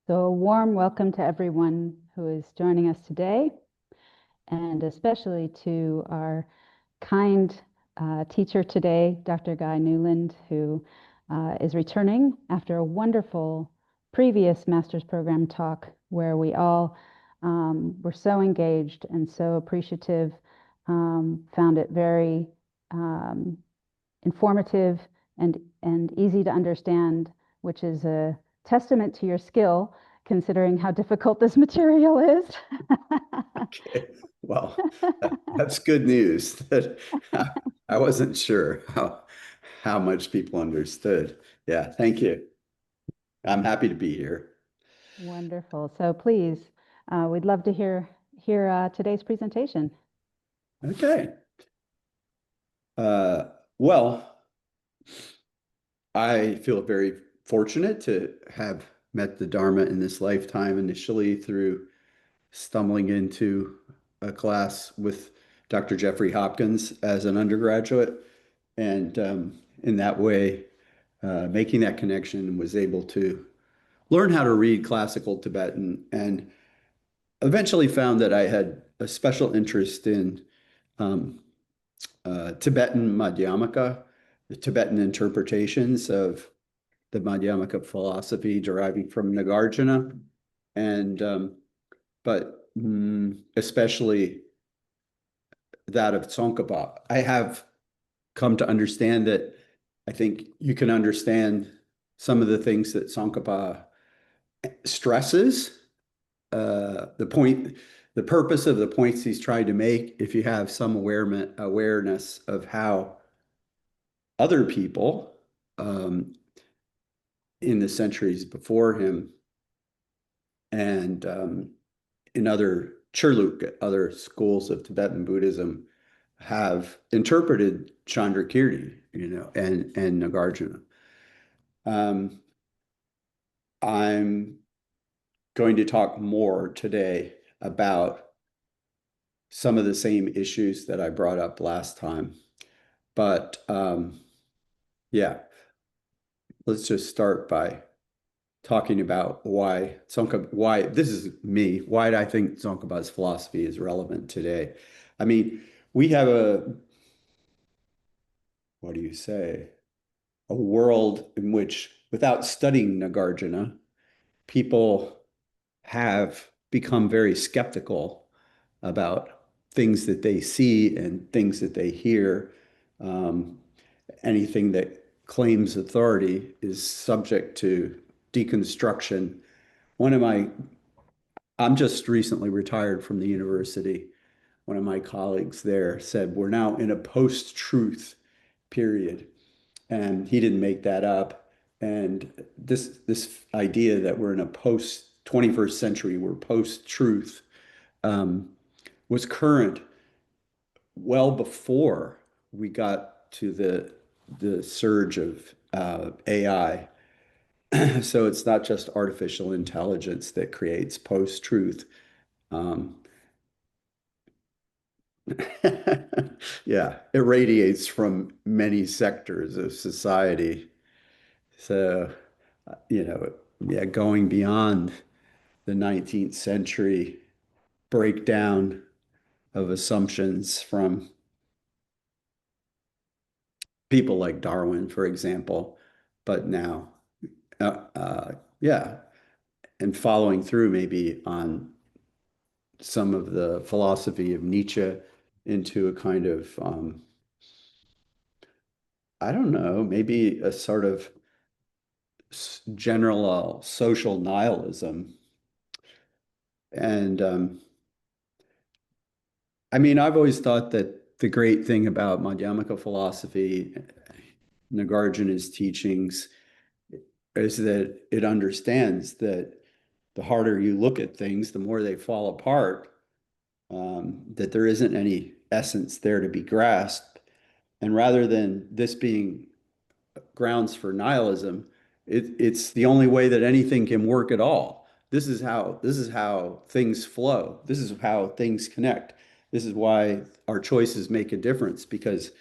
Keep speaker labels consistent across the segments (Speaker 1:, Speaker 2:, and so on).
Speaker 1: So a warm welcome to everyone who is joining us today, and especially to our kind teacher today, Dr. Guy Newland, who is returning after a wonderful previous master's program talk where we all were so engaged and so appreciative, found it very informative and easy to understand, which is a testament to your skill, considering how difficult this material is.
Speaker 2: Okay. Well, that's good news. That I wasn't sure how much people understood. Yeah, thank you. I'm happy to be here.
Speaker 1: Wonderful. So please, we'd love to hear today's presentation.
Speaker 2: Okay. Well, I feel very fortunate to have met the Dharma in this lifetime, initially through stumbling into a class with Dr. Jeffrey Hopkins as an undergraduate. And in that way, making that connection, was able to learn how to read classical Tibetan, and eventually found that I had a special interest in um, Tibetan Madhyamaka, the Tibetan interpretations of the Madhyamaka philosophy deriving from Nagarjuna, and but especially that of Tsongkhapa. I have come to understand that I think you can understand some of the things that Tsongkhapa stresses, the purpose of the points he's trying to make, if you have some awareness of how other people in the centuries before him and in other Churluk, other schools of Tibetan Buddhism, have interpreted Chandrakirti, and Nagarjuna. Um, I'm going to talk more today about some of the same issues that I brought up last time. But yeah, let's just start by talking about why this is me, why I think Tsongkhapa's philosophy is relevant today. I mean, we have what do you say, a world in which, without studying Nagarjuna, people have become very skeptical about things that they see and things that they hear. Um, Anything that claims authority is subject to deconstruction. One of my, I'm just recently retired from the university. One of my colleagues there said, we're now in a post-truth period. And he didn't make that up. And this idea that we're in a post 21st century, we're post-truth, um, was current well before we got to the surge of AI. So it's not just artificial intelligence that creates post-truth. Um, yeah, it radiates from many sectors of society. So, yeah, going beyond the 19th century breakdown of assumptions from people like Darwin, for example, but now, yeah, and following through maybe on some of the philosophy of Nietzsche into a kind of, I don't know, maybe a sort of general social nihilism. And I mean, I've always thought that the great thing about Madhyamaka philosophy, Nagarjuna's teachings, is that it understands that the harder you look at things, the more they fall apart, that there isn't any essence there to be grasped. And rather than this being grounds for nihilism, it's the only way that anything can work at all. This is how things flow. This is how things connect. This is why our choices make a difference, because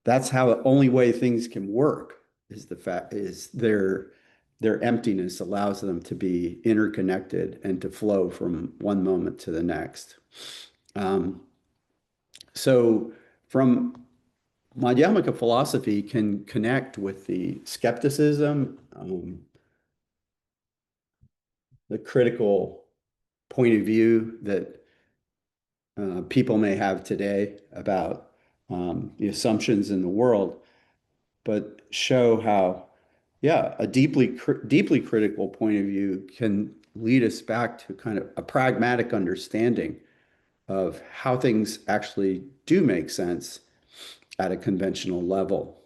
Speaker 2: that's how the only way things can work is the fact is there their emptiness allows them to be interconnected and to flow from one moment to the next. Um, so from Madhyamaka philosophy can connect with the skepticism, the critical point of view that people may have today about the assumptions in the world, but show how, yeah, a deeply critical point of view can lead us back to kind of a pragmatic understanding of how things actually do make sense at a conventional level.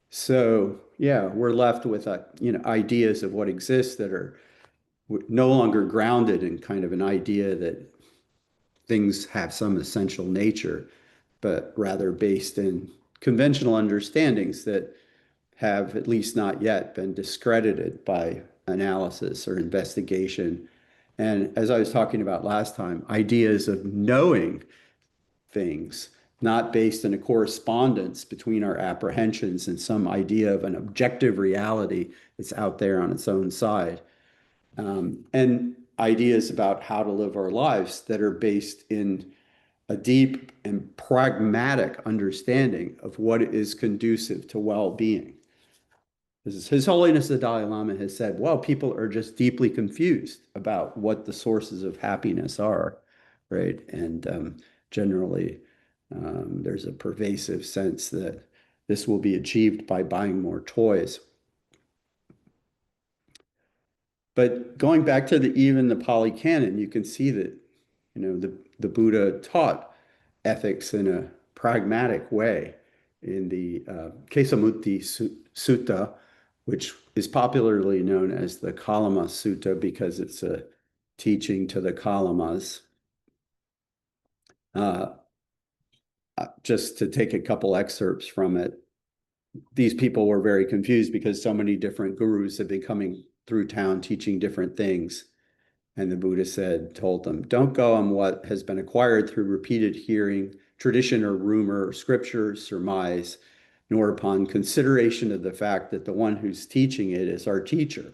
Speaker 2: So, yeah, we're left with ideas of what exists that are no longer grounded in kind of an idea that things have some essential nature, but rather based in conventional understandings that have at least not yet been discredited by analysis or investigation. And as I was talking about last time, ideas of knowing things, not based in a correspondence between our apprehensions and some idea of an objective reality that's out there on its own side, and ideas about how to live our lives that are based in a deep and pragmatic understanding of what is conducive to well-being. His Holiness the Dalai Lama has said, well, people are just deeply confused about what the sources of happiness are, right? And generally, there's a pervasive sense that this will be achieved by buying more toys. But going back to even the Pali Canon, you can see that, the Buddha taught ethics in a pragmatic way in the Kesamutti Sutta, which is popularly known as the Kalama Sutta because it's a teaching to the Kalamas. Uh, just to take a couple excerpts from it, these people were very confused because so many different gurus had been coming through town teaching different things. And the Buddha told them, don't go on what has been acquired through repeated hearing, tradition or rumor, or scripture, surmise, nor upon consideration of the fact that the one who's teaching it is our teacher.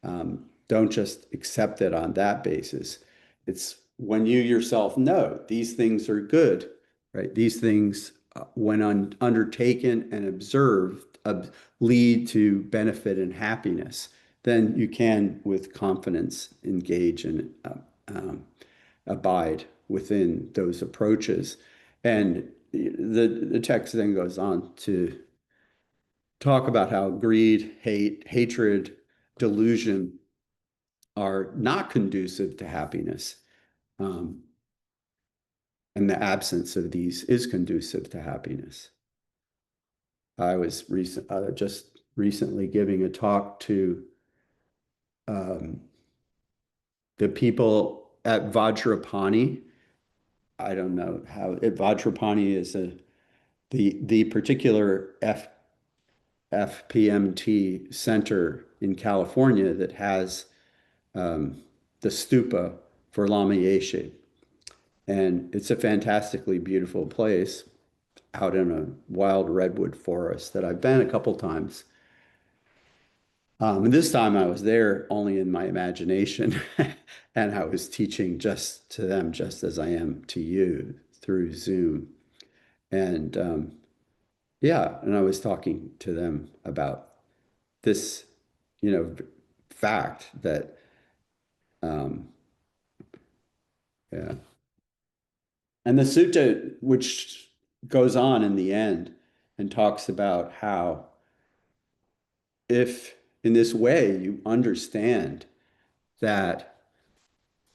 Speaker 2: Don't just accept it on that basis. It's when you yourself know these things are good, right? These things, when undertaken and observed, lead to benefit and happiness, then you can, with confidence, engage and abide within those approaches. And the text then goes on to talk about how greed, hate, hatred, delusion are not conducive to happiness. Um, and the absence of these is conducive to happiness. I was just recently giving a talk to um, the people at Vajrapani. I don't know how Vajrapani is the particular FPMT center in California that has the stupa for Lama Yeshe. And it's a fantastically beautiful place out in a wild redwood forest that I've been a couple times. And this time I was there only in my imagination, and I was teaching just to them, just as I am to you through Zoom. And yeah, and I was talking to them about this, fact that, um, yeah. And the sutta, which goes on in the end and talks about how if in this way you understand that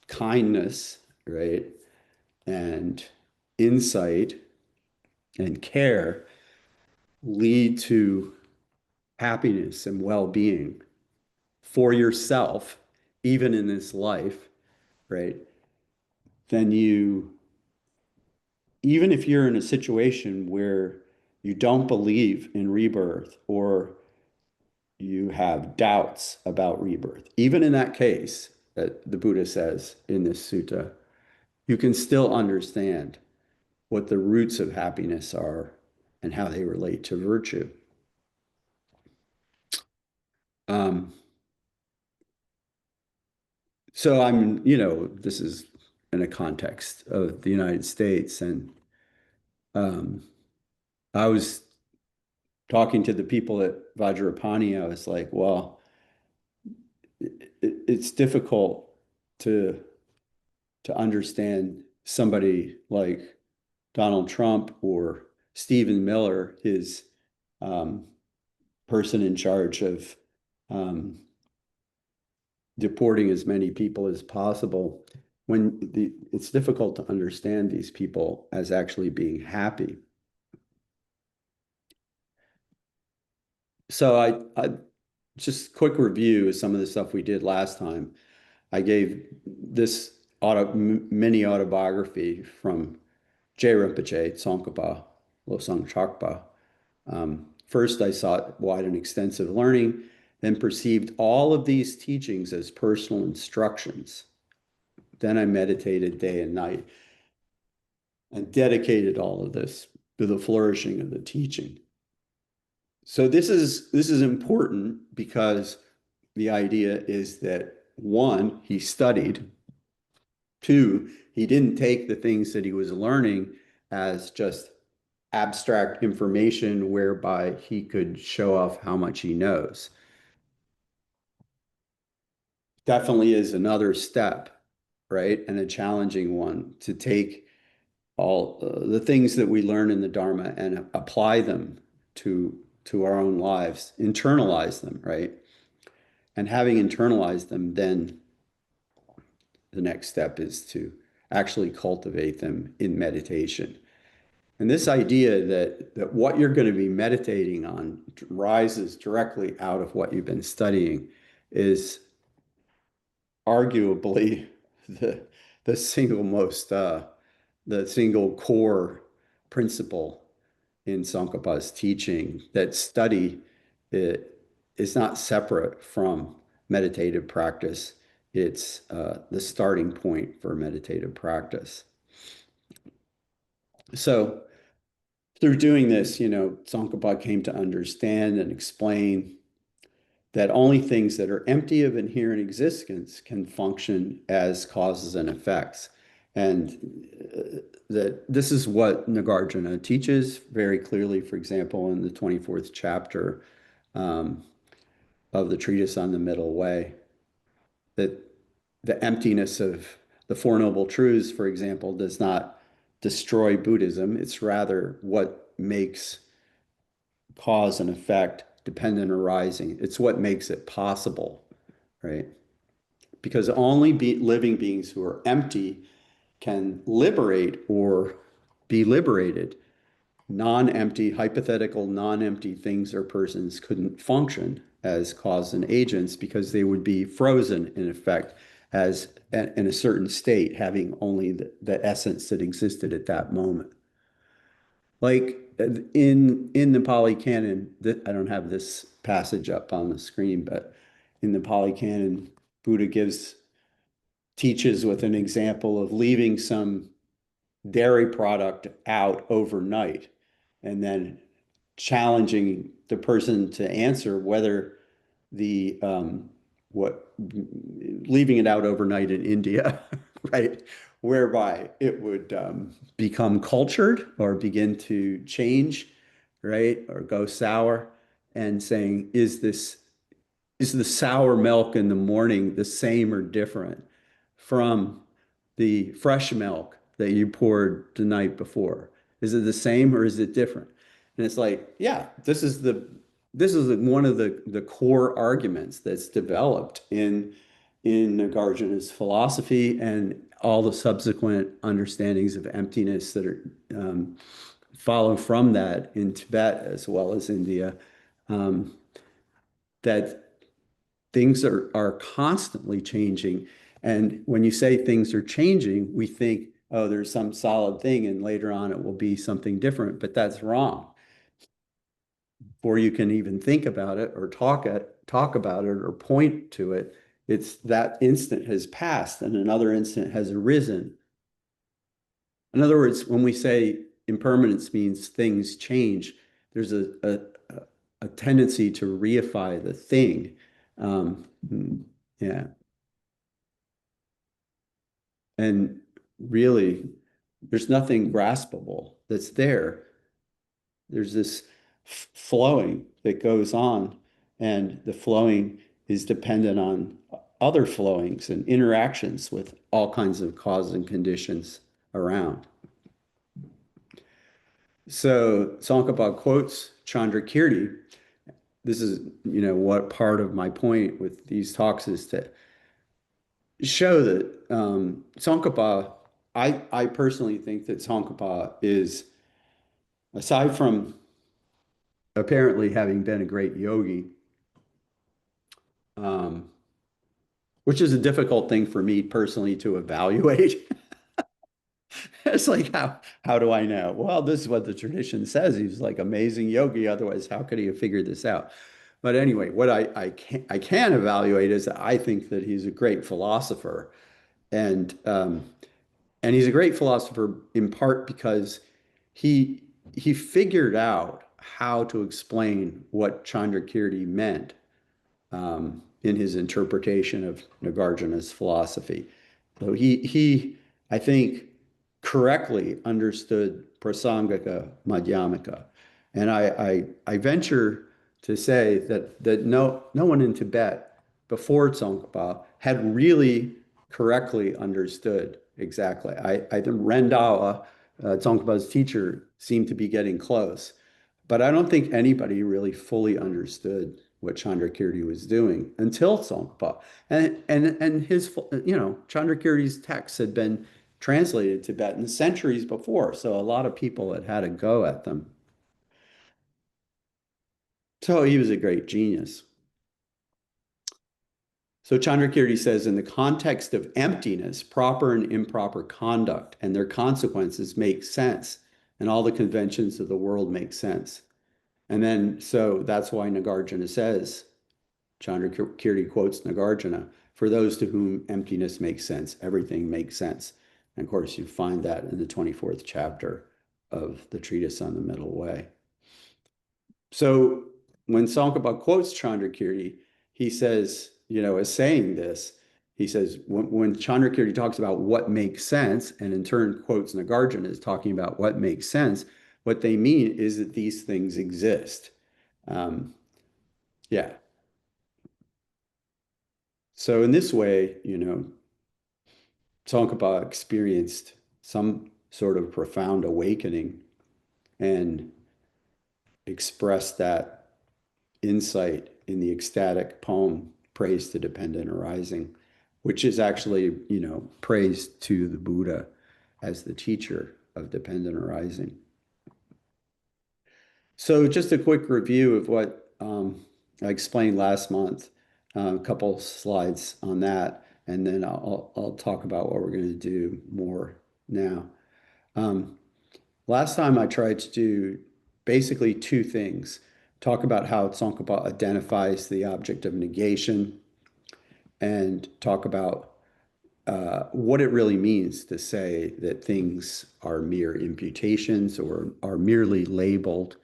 Speaker 2: kindness, right, and insight and care lead to happiness and well-being for yourself, even in this life, right, then even if you're in a situation where you don't believe in rebirth or you have doubts about rebirth, even in that case that the Buddha says in this sutta, you can still understand what the roots of happiness are and how they relate to virtue. Um, so this is in a context of the United States, and um, I was talking to the people at Vajrapani. I was like, well, it's difficult to understand somebody like Donald Trump or Stephen Miller, his um, person in charge of um, deporting as many people as possible, it's difficult to understand these people as actually being happy. So I just quick review of some of the stuff we did last time. I gave this mini autobiography from Je Rinpoche, Tsongkhapa, Losang Chakpa. First, I sought wide and extensive learning, then perceived all of these teachings as personal instructions. Then I meditated day and night and dedicated all of this to the flourishing of the teaching. So this is important because the idea is that one, he studied. Two, he didn't take the things that he was learning as just abstract information whereby he could show off how much he knows. Definitely is another step, right? And a challenging one to take all the things that we learn in the Dharma and apply them to our own lives, internalize them, right? And having internalized them, then the next step is to actually cultivate them in meditation. And this idea that what you're going to be meditating on rises directly out of what you've been studying is arguably the the single most the single core principle in Tsongkhapa's teaching, that study it is not separate from meditative practice. It's the starting point for meditative practice. So through doing this, Tsongkhapa came to understand and explain that only things that are empty of inherent existence can function as causes and effects. And that this is what Nagarjuna teaches very clearly, for example, in the 24th chapter of the Treatise on the Middle Way, that the emptiness of the Four Noble Truths, for example, does not destroy Buddhism. It's rather what makes cause and effect dependent arising. It's what makes it possible, right? Because only living beings who are empty can liberate or be liberated. Non-empty, hypothetical non-empty things or persons couldn't function as cause and agents because they would be frozen in effect as in a certain state, having only the essence that existed at that moment. Like in the Pali Canon, I don't have this passage up on the screen, but in the Pali Canon, Buddha teaches with an example of leaving some dairy product out overnight and then challenging the person to answer whether the what leaving it out overnight in India, right? Whereby it would become cultured or begin to change, right? Or go sour, and saying, is the sour milk in the morning the same or different from the fresh milk that you poured the night before? Is it the same or is it different? And it's like, yeah, this is one of the core arguments that's developed in Nagarjuna's philosophy and all the subsequent understandings of emptiness that are follow from that in Tibet as well as India. That things are constantly changing. And when you say things are changing, we think, oh, there's some solid thing, and later on it will be something different. But that's wrong. Before you can even think about it or talk about it or point to it, it's that instant has passed and another instant has arisen. In other words, when we say impermanence means things change, there's a tendency to reify the thing, Yeah. And really, there's nothing graspable that's there. There's this flowing that goes on, and the flowing is dependent on other flowings and interactions with all kinds of causes and conditions around. So Tsongkhapa quotes Chandrakirti. This is, what part of my point with these talks is to show that Tsongkhapa, I personally think that Tsongkhapa is, aside from apparently having been a great yogi, um, which is a difficult thing for me personally to evaluate. It's like, how do I know? Well, this is what the tradition says. He's like amazing yogi. Otherwise, how could he have figured this out? But anyway, what I can evaluate is that I think that he's a great philosopher, and and he's a great philosopher in part because he he figured out how to explain what Chandrakirti meant in his interpretation of Nagarjuna's philosophy. So I think, correctly understood Prasangika Madhyamaka. And I venture to say that no one in Tibet before Tsongkhapa had really correctly understood exactly. I think Rendawa, Tsongkhapa's teacher, seemed to be getting close. But I don't think anybody really fully understood what Chandrakirti was doing until Tsongkhapa. And his, Chandrakirti's texts had been translated to Tibetan centuries before, so a lot of people had had a go at them. So he was a great genius. So Chandrakirti says, in the context of emptiness, proper and improper conduct and their consequences make sense, and all the conventions of the world make sense. And then, so that's why Nagarjuna says, Chandrakirti quotes Nagarjuna, for those to whom emptiness makes sense, everything makes sense. And of course, you find that in the 24th chapter of the Treatise on the Middle Way. So when Tsongkhapa quotes Chandrakirti, he says, as saying this, he says, when Chandrakirti talks about what makes sense, and in turn quotes Nagarjuna as talking about what makes sense, what they mean is that these things exist. Yeah. So in this way, Tsongkhapa experienced some sort of profound awakening and expressed that insight in the ecstatic poem, Praise to Dependent Arising, which is actually, praise to the Buddha as the teacher of dependent arising. So just a quick review of what I explained last month, a couple slides on that, and then I'll talk about what we're going to do more now. Last time I tried to do basically two things. Talk about how Tsongkhapa identifies the object of negation, and talk about what it really means to say that things are mere imputations or are merely labeled.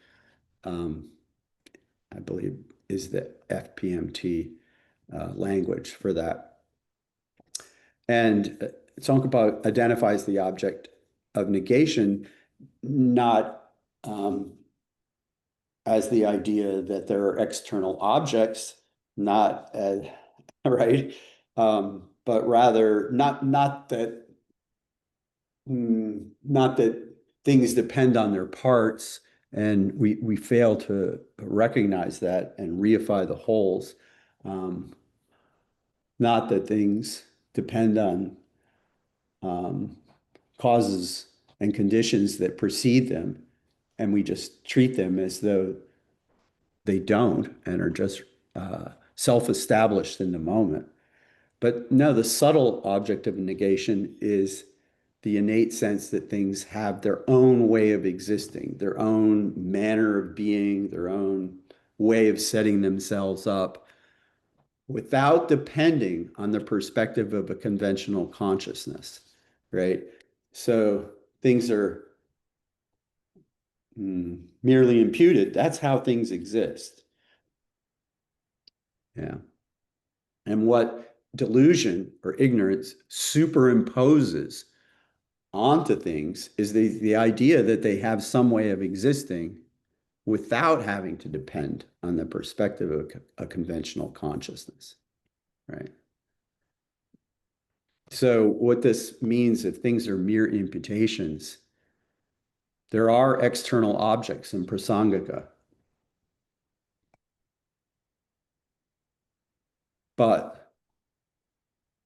Speaker 2: I believe is the FPMT language for that. And Tsongkhapa identifies the object of negation not as the idea that there are external objects, not as, right, but rather not that things depend on their parts, and we fail to recognize that and reify the wholes. Not that things depend on causes and conditions that precede them, and we just treat them as though they don't and are just self-established in the moment. But no, the subtle object of negation is the innate sense that things have their own way of existing, their own manner of being, their own way of setting themselves up without depending on the perspective of a conventional consciousness, right? So things are merely imputed. That's how things exist. Yeah. And what delusion or ignorance superimposes onto things is the idea that they have some way of existing without having to depend on the perspective of a conventional consciousness, right? So what this means, if things are mere imputations, there are external objects in prasangika, but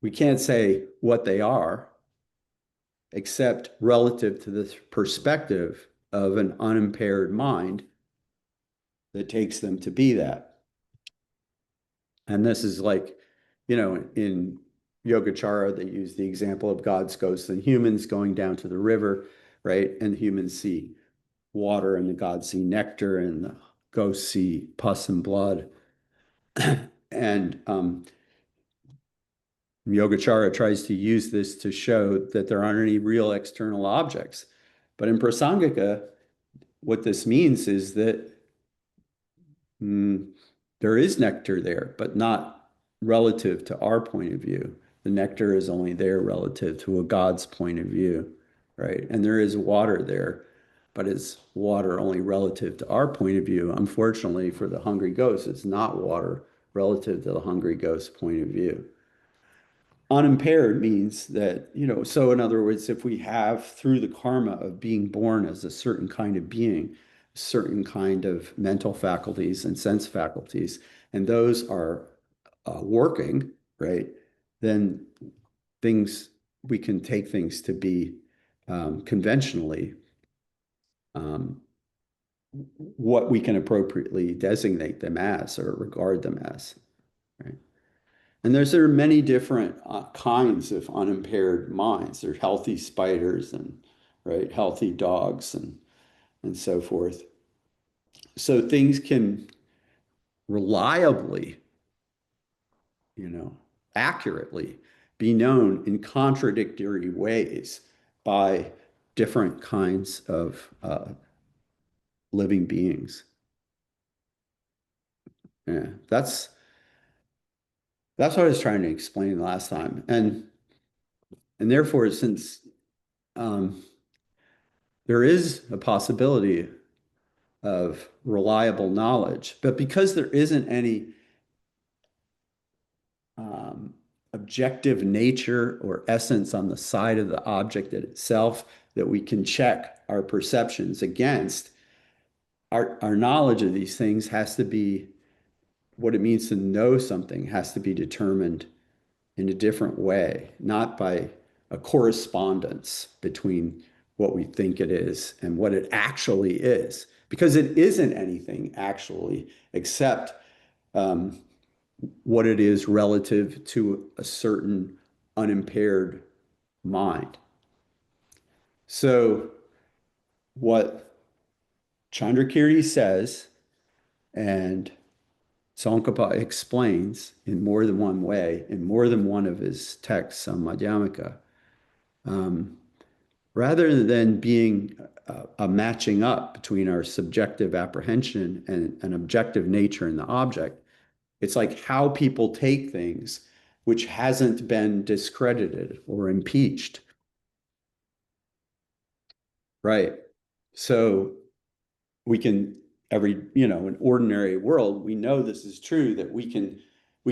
Speaker 2: we can't say what they are except relative to the perspective of an unimpaired mind that takes them to be that. And this is like, in Yogacara, they use the example of God's ghosts and humans going down to the river, right? And humans see water, and the gods see nectar, and the ghosts see pus and blood. And Yogacara tries to use this to show that there aren't any real external objects. But in Prasangika, what this means is that there is nectar there, but not relative to our point of view. The nectar is only there relative to a God's point of view, right? And there is water there, but it's water only relative to our point of view. Unfortunately, for the hungry ghost, it's not water relative to the hungry ghost's point of view. Unimpaired means that, so in other words, if we have through the karma of being born as a certain kind of being, certain kind of mental faculties and sense faculties, and those are working, right, then we can take things to be conventionally what we can appropriately designate them as or regard them as, right? And there are many different kinds of unimpaired minds. There's healthy spiders and right, healthy dogs and so forth. So things can reliably, accurately be known in contradictory ways by different kinds of living beings. Yeah, that's what I was trying to explain last time. And therefore, since there is a possibility of reliable knowledge, but because there isn't any objective nature or essence on the side of the object itself that we can check our perceptions against, our knowledge of these things has to be, what it means to know something has to be determined in a different way, not by a correspondence between what we think it is and what it actually is, because it isn't anything actually except what it is relative to a certain unimpaired mind. So what Chandrakirti says and Tsongkhapa explains in more than one way, in more than one of his texts on Madhyamaka, rather than being a matching up between our subjective apprehension and an objective nature in the object, it's like how people take things which hasn't been discredited or impeached. Right. So we can in ordinary world, we know this is true, that we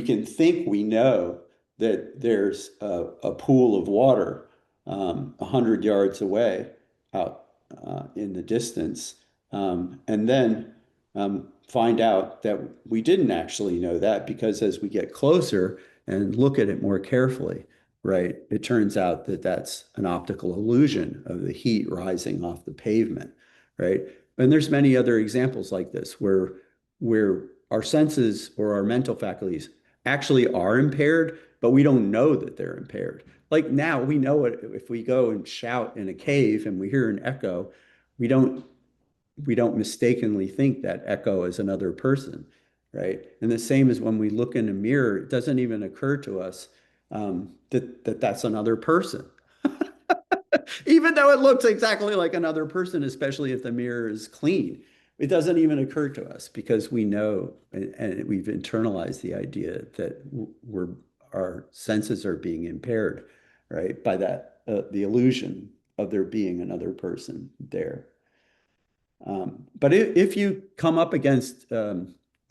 Speaker 2: can think we know that there's a pool of water 100 yards away out in the distance, and then find out that we didn't actually know that, because as we get closer and look at it more carefully, right, it turns out that that's an optical illusion of the heat rising off the pavement, right? And there's many other examples like this where our senses or our mental faculties actually are impaired, but we don't know that they're impaired. Like now we know it, if we go and shout in a cave and we hear an echo, we don't mistakenly think that echo is another person, right? And the same as when we look in a mirror, it doesn't even occur to us that that's another person. Even though it looks exactly like another person, especially if the mirror is clean. it doesn't even occur to us because we know and we've internalized the idea that we're our senses are being impaired, right, by that the illusion of there being another person there. But if you come up against a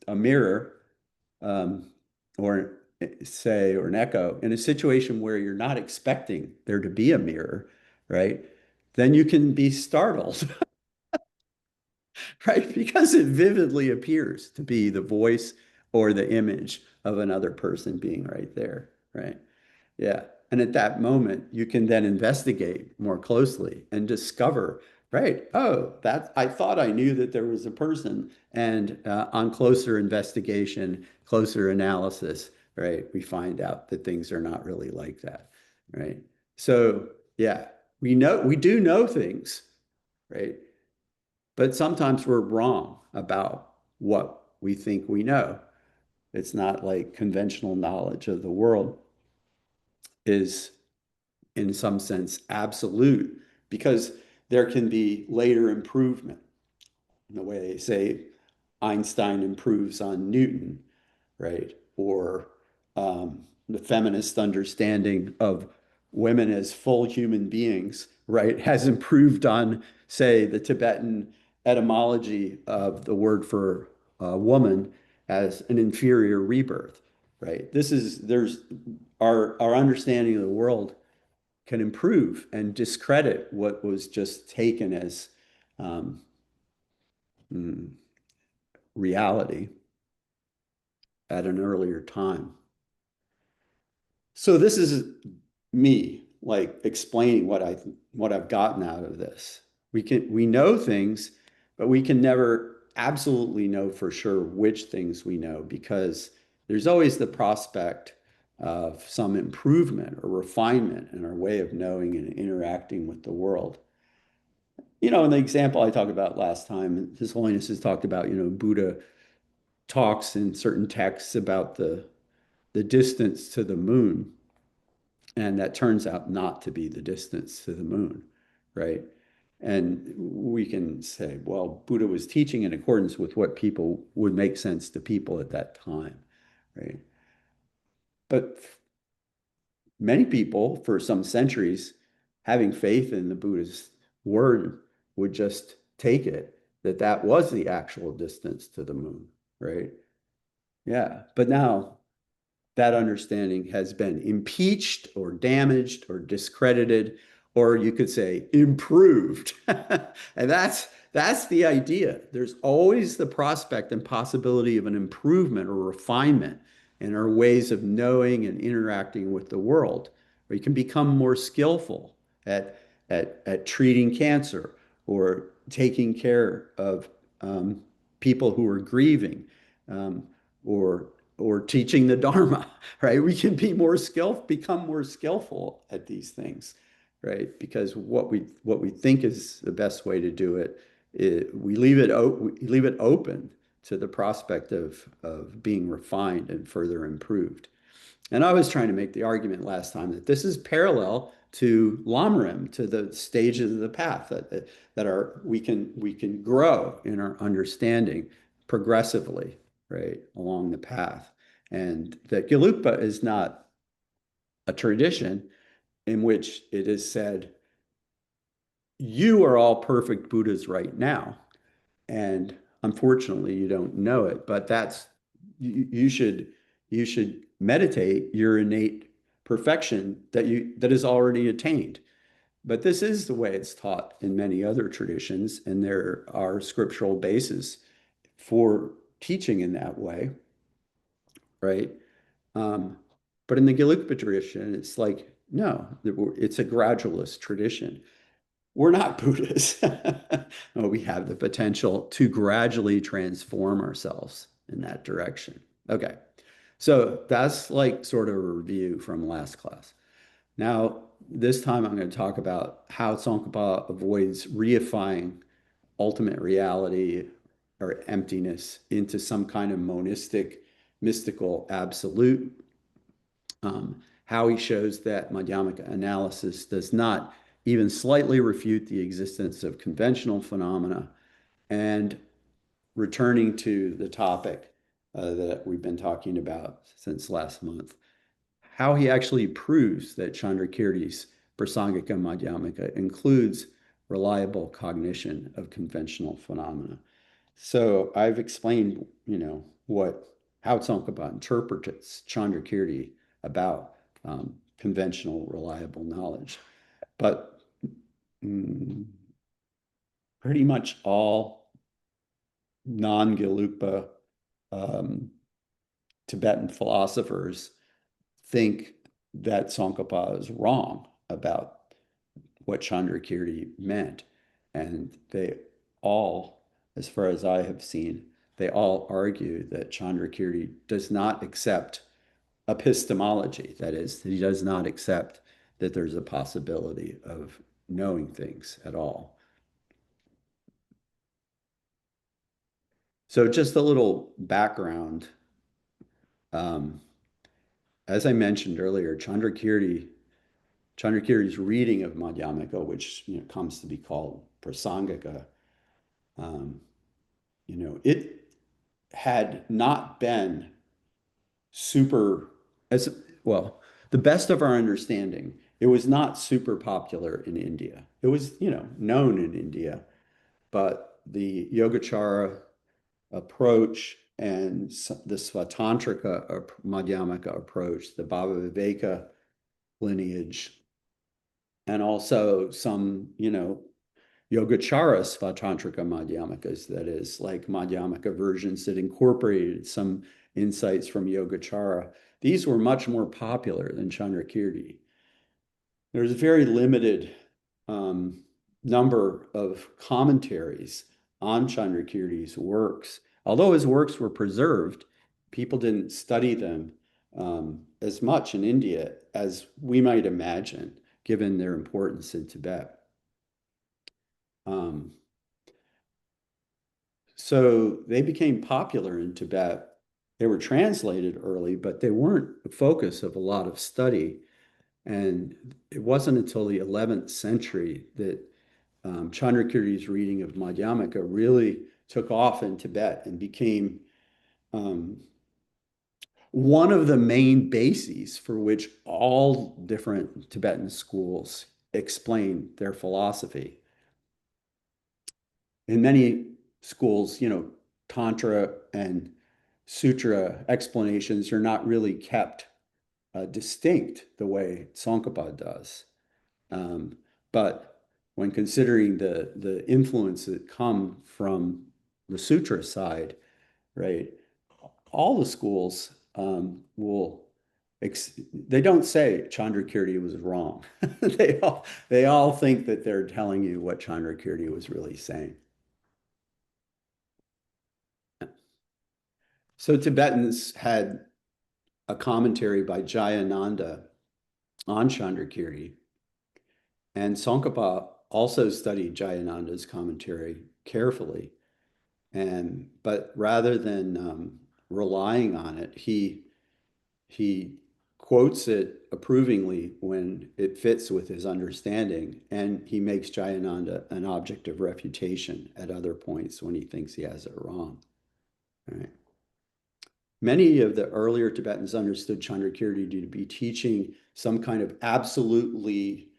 Speaker 2: mirror um, or say, or an echo in a situation where you're not expecting there to be a mirror, right? Then you can be startled, right? Because it vividly appears to be the voice or the image of another person being right there, right? Yeah. And at that moment, you can then investigate more closely and discover, right? Oh, that I thought I knew that there was a person. And on closer investigation, closer analysis, right, we find out that things are not really like that, right? So, yeah, we do know things, right? But sometimes we're wrong about what we think we know. It's not like conventional knowledge of the world is in some sense absolute because there can be later improvement in the way they say Einstein improves on Newton, right? Or the feminist understanding of women as full human beings, right, has improved on, say, the Tibetan etymology of the word for woman as an inferior rebirth, right? There's our understanding of the world can improve and discredit what was just taken as um, mm, reality at an earlier time. So this is me like explaining what I've gotten out of this. We know things, but we can never absolutely know for sure which things we know because there's always the prospect of some improvement or refinement in our way of knowing and interacting with the world. In the example I talked about last time, His Holiness has talked about, Buddha talks in certain texts about the distance to the moon. And that turns out not to be the distance to the moon, right? And we can say, well, Buddha was teaching in accordance with what people would make sense to people at that time, right? But many people, for some centuries, having faith in the Buddha's word, would just take it that that was the actual distance to the moon, right? Yeah. But now that understanding has been impeached or damaged or discredited, or you could say improved. And that's the idea. There's always the prospect and possibility of an improvement or refinement in our ways of knowing and interacting with the world. We can become more skillful at treating cancer or taking care of people who are grieving, um, or teaching the Dharma, right? We can become more skillful at these things, right? Because what we think is the best way to do it, we leave it open to the prospect of being refined and further improved. And I was trying to make the argument last time that this is parallel to Lamrim, to the stages of the path that are we can grow in our understanding progressively, right, along the path. And that Gelugpa is not a tradition in which it is said, you are all perfect Buddhas right now. And unfortunately, you don't know it, but you should meditate your innate perfection that is already attained. But this is the way it's taught in many other traditions, and there are scriptural bases for teaching in that way, right? Um, but in the Gelugpa tradition, it's like, no, it's a gradualist tradition. We're not Buddhists. We have the potential to gradually transform ourselves in that direction. Okay. So that's like sort of a review from last class. Now, this time I'm going to talk about how Tsongkhapa avoids reifying ultimate reality or emptiness into some kind of monistic, mystical absolute. How he shows that Madhyamaka analysis does not even slightly refute the existence of conventional phenomena, and returning to the topic that we've been talking about since last month, how he actually proves that Chandrakirti's Prasangika Madhyamaka includes reliable cognition of conventional phenomena. So I've explained, how Tsongkhapa interprets Chandrakirti about conventional reliable knowledge. But pretty much all non-Gelugpa Tibetan philosophers think that Tsongkhapa is wrong about what Chandrakirti meant. And they all, as far as I have seen, they all argue that Chandrakirti does not accept epistemology. That is, he does not accept that there's a possibility of knowing things at all. So just a little background. As I mentioned earlier, Chandrakirti's reading of Madhyamaka, which comes to be called Prasangika, it had not been super, as well, the best of our understanding, it was not super popular in India. It was, known in India, but the Yogacara approach and the Svatantrika Madhyamaka approach, the Bhava Viveka lineage, and also some, Yogacara Svatantrika Madhyamakas, that is, like Madhyamaka versions that incorporated some insights from Yogacara. These were much more popular than Chandrakirti. There's a very limited number of commentaries on Chandrakirti's works. Although his works were preserved, people didn't study them as much in India as we might imagine, given their importance in Tibet. So they became popular in Tibet. They were translated early, but they weren't the focus of a lot of study. And it wasn't until the 11th century that Chandrakirti's reading of Madhyamaka really took off in Tibet and became one of the main bases for which all different Tibetan schools explain their philosophy. In many schools, Tantra and Sutra explanations are not really kept distinct the way Tsongkhapa does. But when considering the influence that come from the Sutra side, right, all the schools they don't say Chandrakirti was wrong. they all think that they're telling you what Chandrakirti was really saying. So Tibetans had a commentary by Jayananda on Chandrakirti, and Tsongkhapa also studied Jayananda's commentary carefully. But rather than relying on it, he quotes it approvingly when it fits with his understanding, and he makes Jayananda an object of refutation at other points when he thinks he has it wrong. All right. Many of the earlier Tibetans understood Chandrakirti to be teaching some kind of absolutely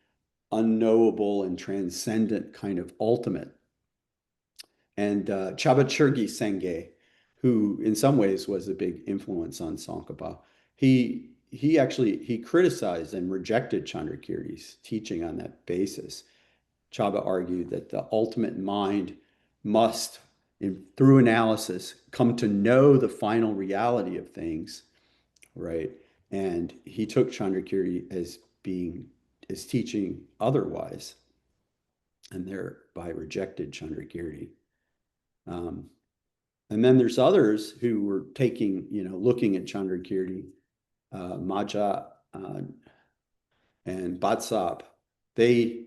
Speaker 2: unknowable and transcendent kind of ultimate. And Chabachurgi Senge, who in some ways was a big influence on Tsongkhapa, he criticized and rejected Chandrakirti's teaching on that basis. Chaba argued that the ultimate mind must, through analysis, come to know the final reality of things, right? And he took Chandrakirti as teaching otherwise, and thereby rejected Chandrakirti. And then there's others who were looking at Chandrakirti, Maja and Batsap. They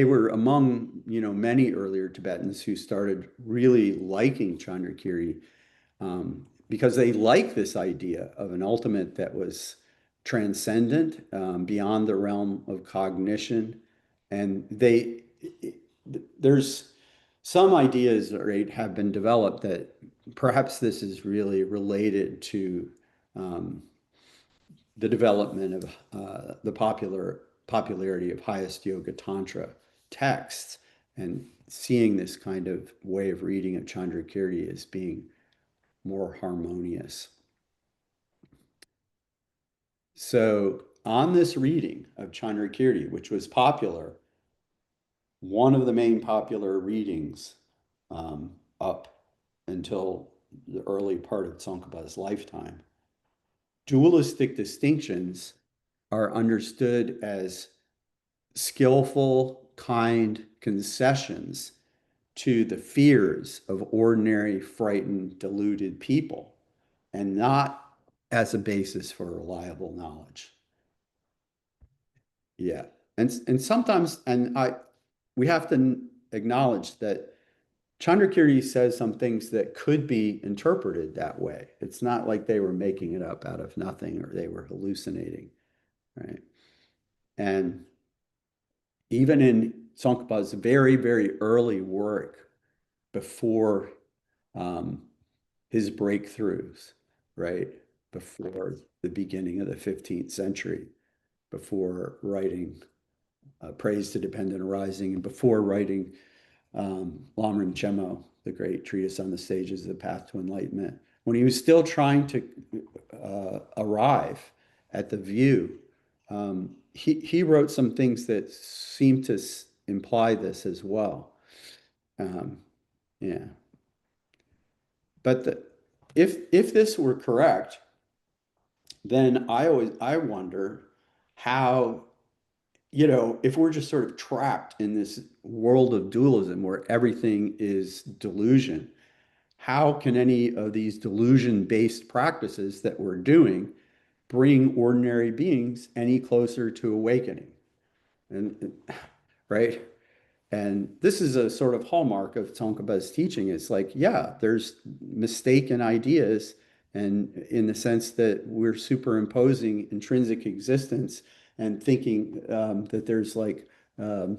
Speaker 2: were among many earlier Tibetans who started really liking Chandrakirti because they like this idea of an ultimate that was transcendent, beyond the realm of cognition. And there's some ideas, right, have been developed that perhaps this is really related to um, the development of the popularity of highest yoga tantra texts, and seeing this kind of way of reading of Chandrakirti as being more harmonious. So on this reading of Chandrakirti, which was popular, one of the main popular readings up until the early part of Tsongkhapa's lifetime, dualistic distinctions are understood as skillful, kind concessions to the fears of ordinary, frightened, deluded people, and not as a basis for reliable knowledge. Yeah. And sometimes, and we have to acknowledge that Chandrakirti says some things that could be interpreted that way. It's not like they were making it up out of nothing or they were hallucinating, right? And even in Tsongkhapa's very, very early work before um, his breakthroughs, right? Before the beginning of the 15th century, before writing Praise to Dependent Arising, and before writing Lamrim Chenmo, the great treatise on the stages of the path to enlightenment, when he was still trying to arrive at the view, he wrote some things that seem to imply this as well. Yeah. But if this were correct, then I wonder how, if we're just sort of trapped in this world of dualism where everything is delusion, how can any of these delusion-based practices that we're doing bring ordinary beings any closer to awakening? And right? And this is a sort of hallmark of Tsongkhapa's teaching. It's like, yeah, there's mistaken ideas, and in the sense that we're superimposing intrinsic existence and thinking that there's like um,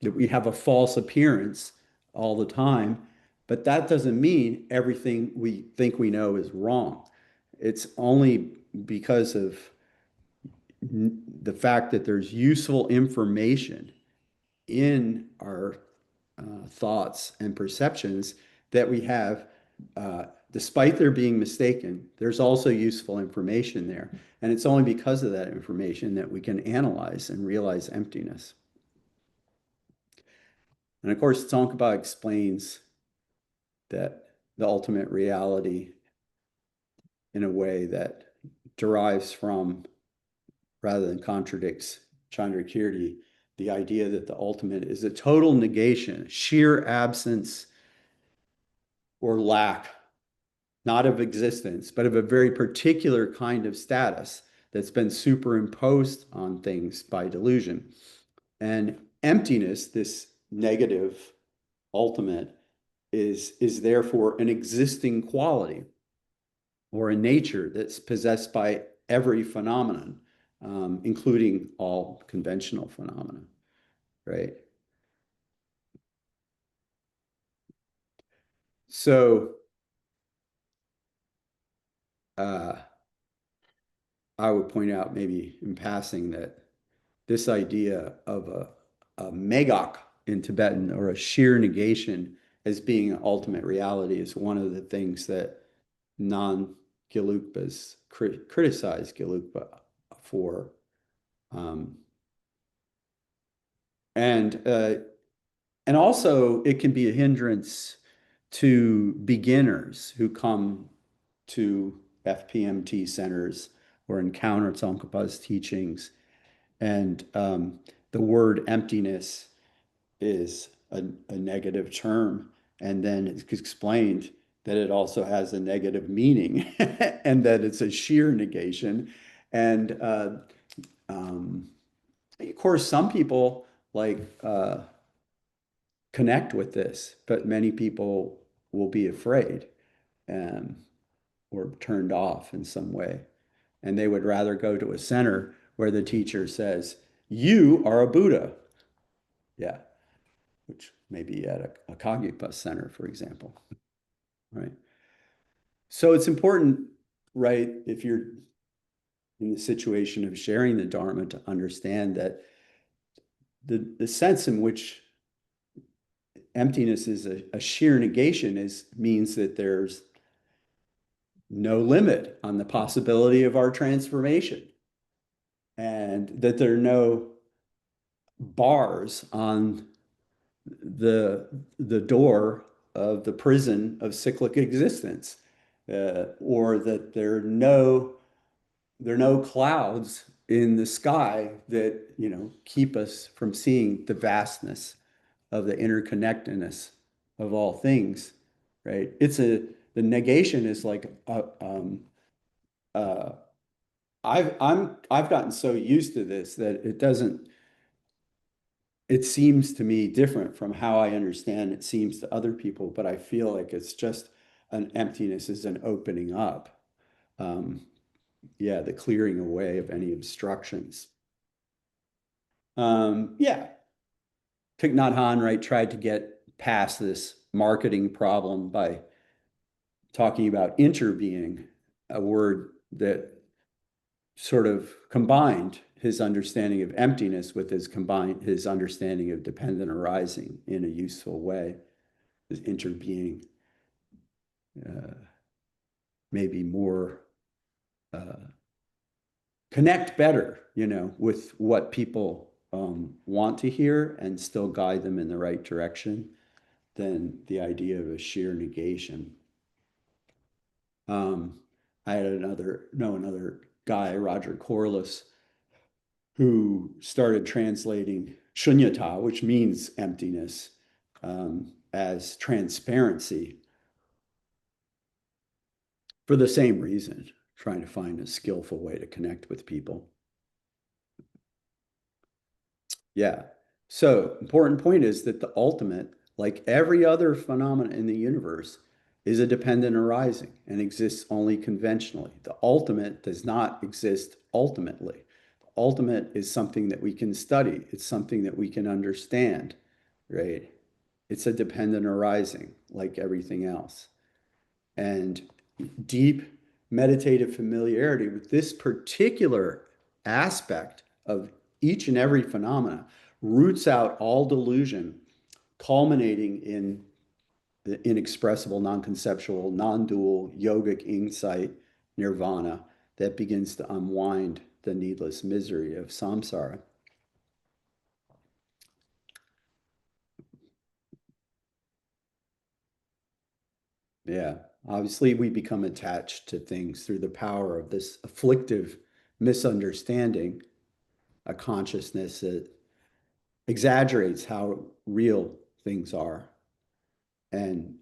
Speaker 2: that we have a false appearance all the time. But that doesn't mean everything we think we know is wrong. It's only because of the fact that there's useful information in our thoughts and perceptions that we have, despite their being mistaken, there's also useful information there. And it's only because of that information that we can analyze and realize emptiness. And of course, Tsongkhapa explains that the ultimate reality in a way that derives from, rather than contradicts, Chandrakirti, the idea that the ultimate is a total negation, sheer absence or lack, not of existence, but of a very particular kind of status that's been superimposed on things by delusion. And emptiness, this negative ultimate, is therefore an existing quality or a nature that's possessed by every phenomenon, including all conventional phenomena, right? So I would point out maybe in passing that this idea of a megak in Tibetan, or a sheer negation, as being an ultimate reality is one of the things that non-Gelugpas criticize Gelugpa for. Um, and and also it can be a hindrance to beginners who come to FPMT centers or encounter Tsongkhapa's teachings. And the word emptiness is a negative term. And then it's explained that it also has a negative meaning and that it's a sheer negation. And of course, some people like connect with this, but many people will be afraid um, or turned off in some way. And they would rather go to a center where the teacher says, "You are a Buddha." Yeah, which maybe at a Kagyupa center, for example, right? So it's important, right, if you're in the situation of sharing the Dharma, to understand that the sense in which emptiness is a sheer negation means that there's no limit on the possibility of our transformation, and that there are no bars on the door of the prison of cyclic existence, or that there are no clouds in the sky that keep us from seeing the vastness of the interconnectedness of all things, right? The negation is like uh, I've gotten so used to this that it seems to me different from how I understand it seems to other people, but I feel like it's just an emptiness is an opening up. Yeah, the clearing away of any obstructions. Yeah, Thich Nhat Hanh, right, tried to get past this marketing problem by talking about interbeing, a word that sort of combined his understanding of emptiness with his understanding of dependent arising in a useful way. His interbeing uh, maybe more connect better, with what people want to hear and still guide them in the right direction than the idea of a sheer negation. I had another guy, Roger Corliss, who started translating shunyata, which means emptiness, as transparency for the same reason, trying to find a skillful way to connect with people. Yeah. So, important point is that the ultimate, like every other phenomenon in the universe, is a dependent arising and exists only conventionally. The ultimate does not exist ultimately. The ultimate is something that we can study, it's something that we can understand, right? It's a dependent arising, like everything else. And deep meditative familiarity with this particular aspect of each and every phenomena roots out all delusion, culminating in the inexpressible, non-conceptual, non-dual yogic insight, nirvana, that begins to unwind the needless misery of samsara. Yeah, obviously we become attached to things through the power of this afflictive misunderstanding, a consciousness that exaggerates how real things are. And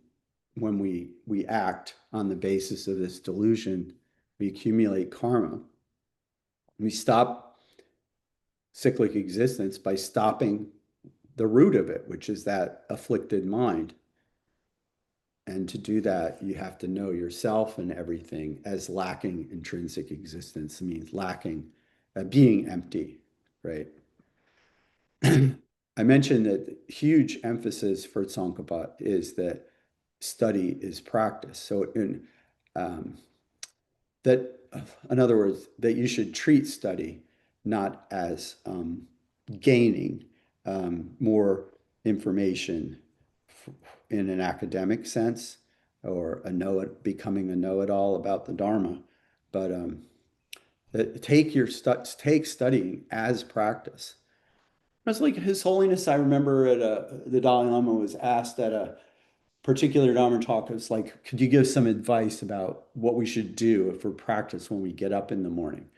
Speaker 2: when we act on the basis of this delusion, we accumulate karma. We stop cyclic existence by stopping the root of it, which is that afflicted mind. And to do that, you have to know yourself and everything as lacking intrinsic existence. It means lacking, being empty, right? I mentioned that huge emphasis for Tsongkhapa is that study is practice. So um, that, in other words, that you should treat study not as gaining more information in an academic sense, or becoming a know-it-all about the Dharma, but take studying as practice. It's like His Holiness, I remember the Dalai Lama was asked at a particular Dharma talk, it was like, could you give some advice about what we should do for practice when we get up in the morning?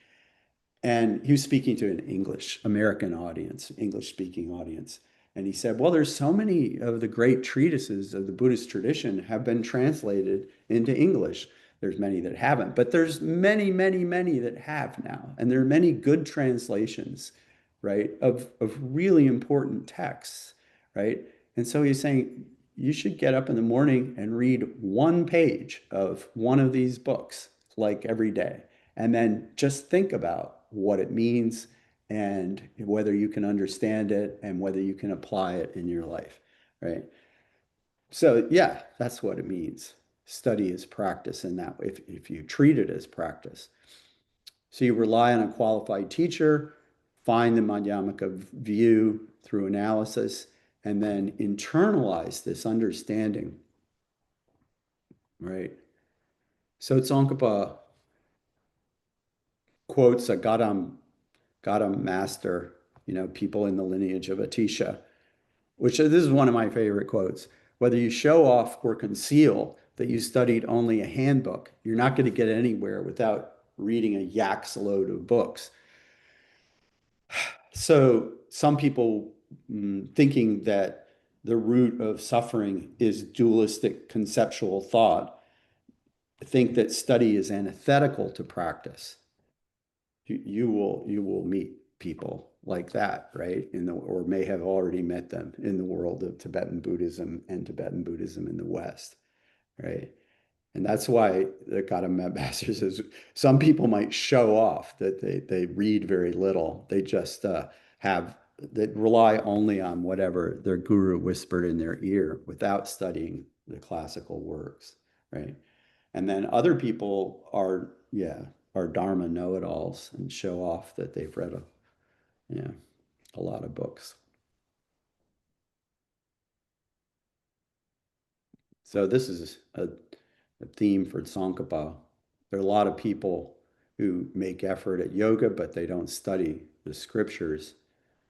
Speaker 2: And he was speaking to an American audience, English speaking audience. And he said, well, there's so many of the great treatises of the Buddhist tradition have been translated into English. There's many that haven't, but there's many, many, many that have now. And there are many good translations, right, of really important texts, right? And so he's saying, you should get up in the morning and read one page of one of these books, like every day, and then just think about what it means and whether you can understand it and whether you can apply it in your life. right? So yeah, that's what it means. Study is practice in that way, if you treat it as practice. So you rely on a qualified teacher, find the Madhyamaka view through analysis, and then internalize this understanding, right? So Tsongkhapa quotes a Gadam master, people in the lineage of Atisha, which this is one of my favorite quotes. Whether you show off or conceal that you studied only a handbook, you're not going to get anywhere without reading a yak's load of books. So some people thinking that the root of suffering is dualistic conceptual thought think that study is antithetical to practice. You will meet people like that, right? Or may have already met them in the world of Tibetan Buddhism and Tibetan Buddhism in the West, right? And that's why the Kadam Master says some people might show off that they read very little. They just they rely only on whatever their guru whispered in their ear without studying the classical works, right? And then other people are Dharma know-it-alls and show off that they've read a lot of books. So this is a theme for Tsongkhapa. There are a lot of people who make effort at yoga, but they don't study the scriptures.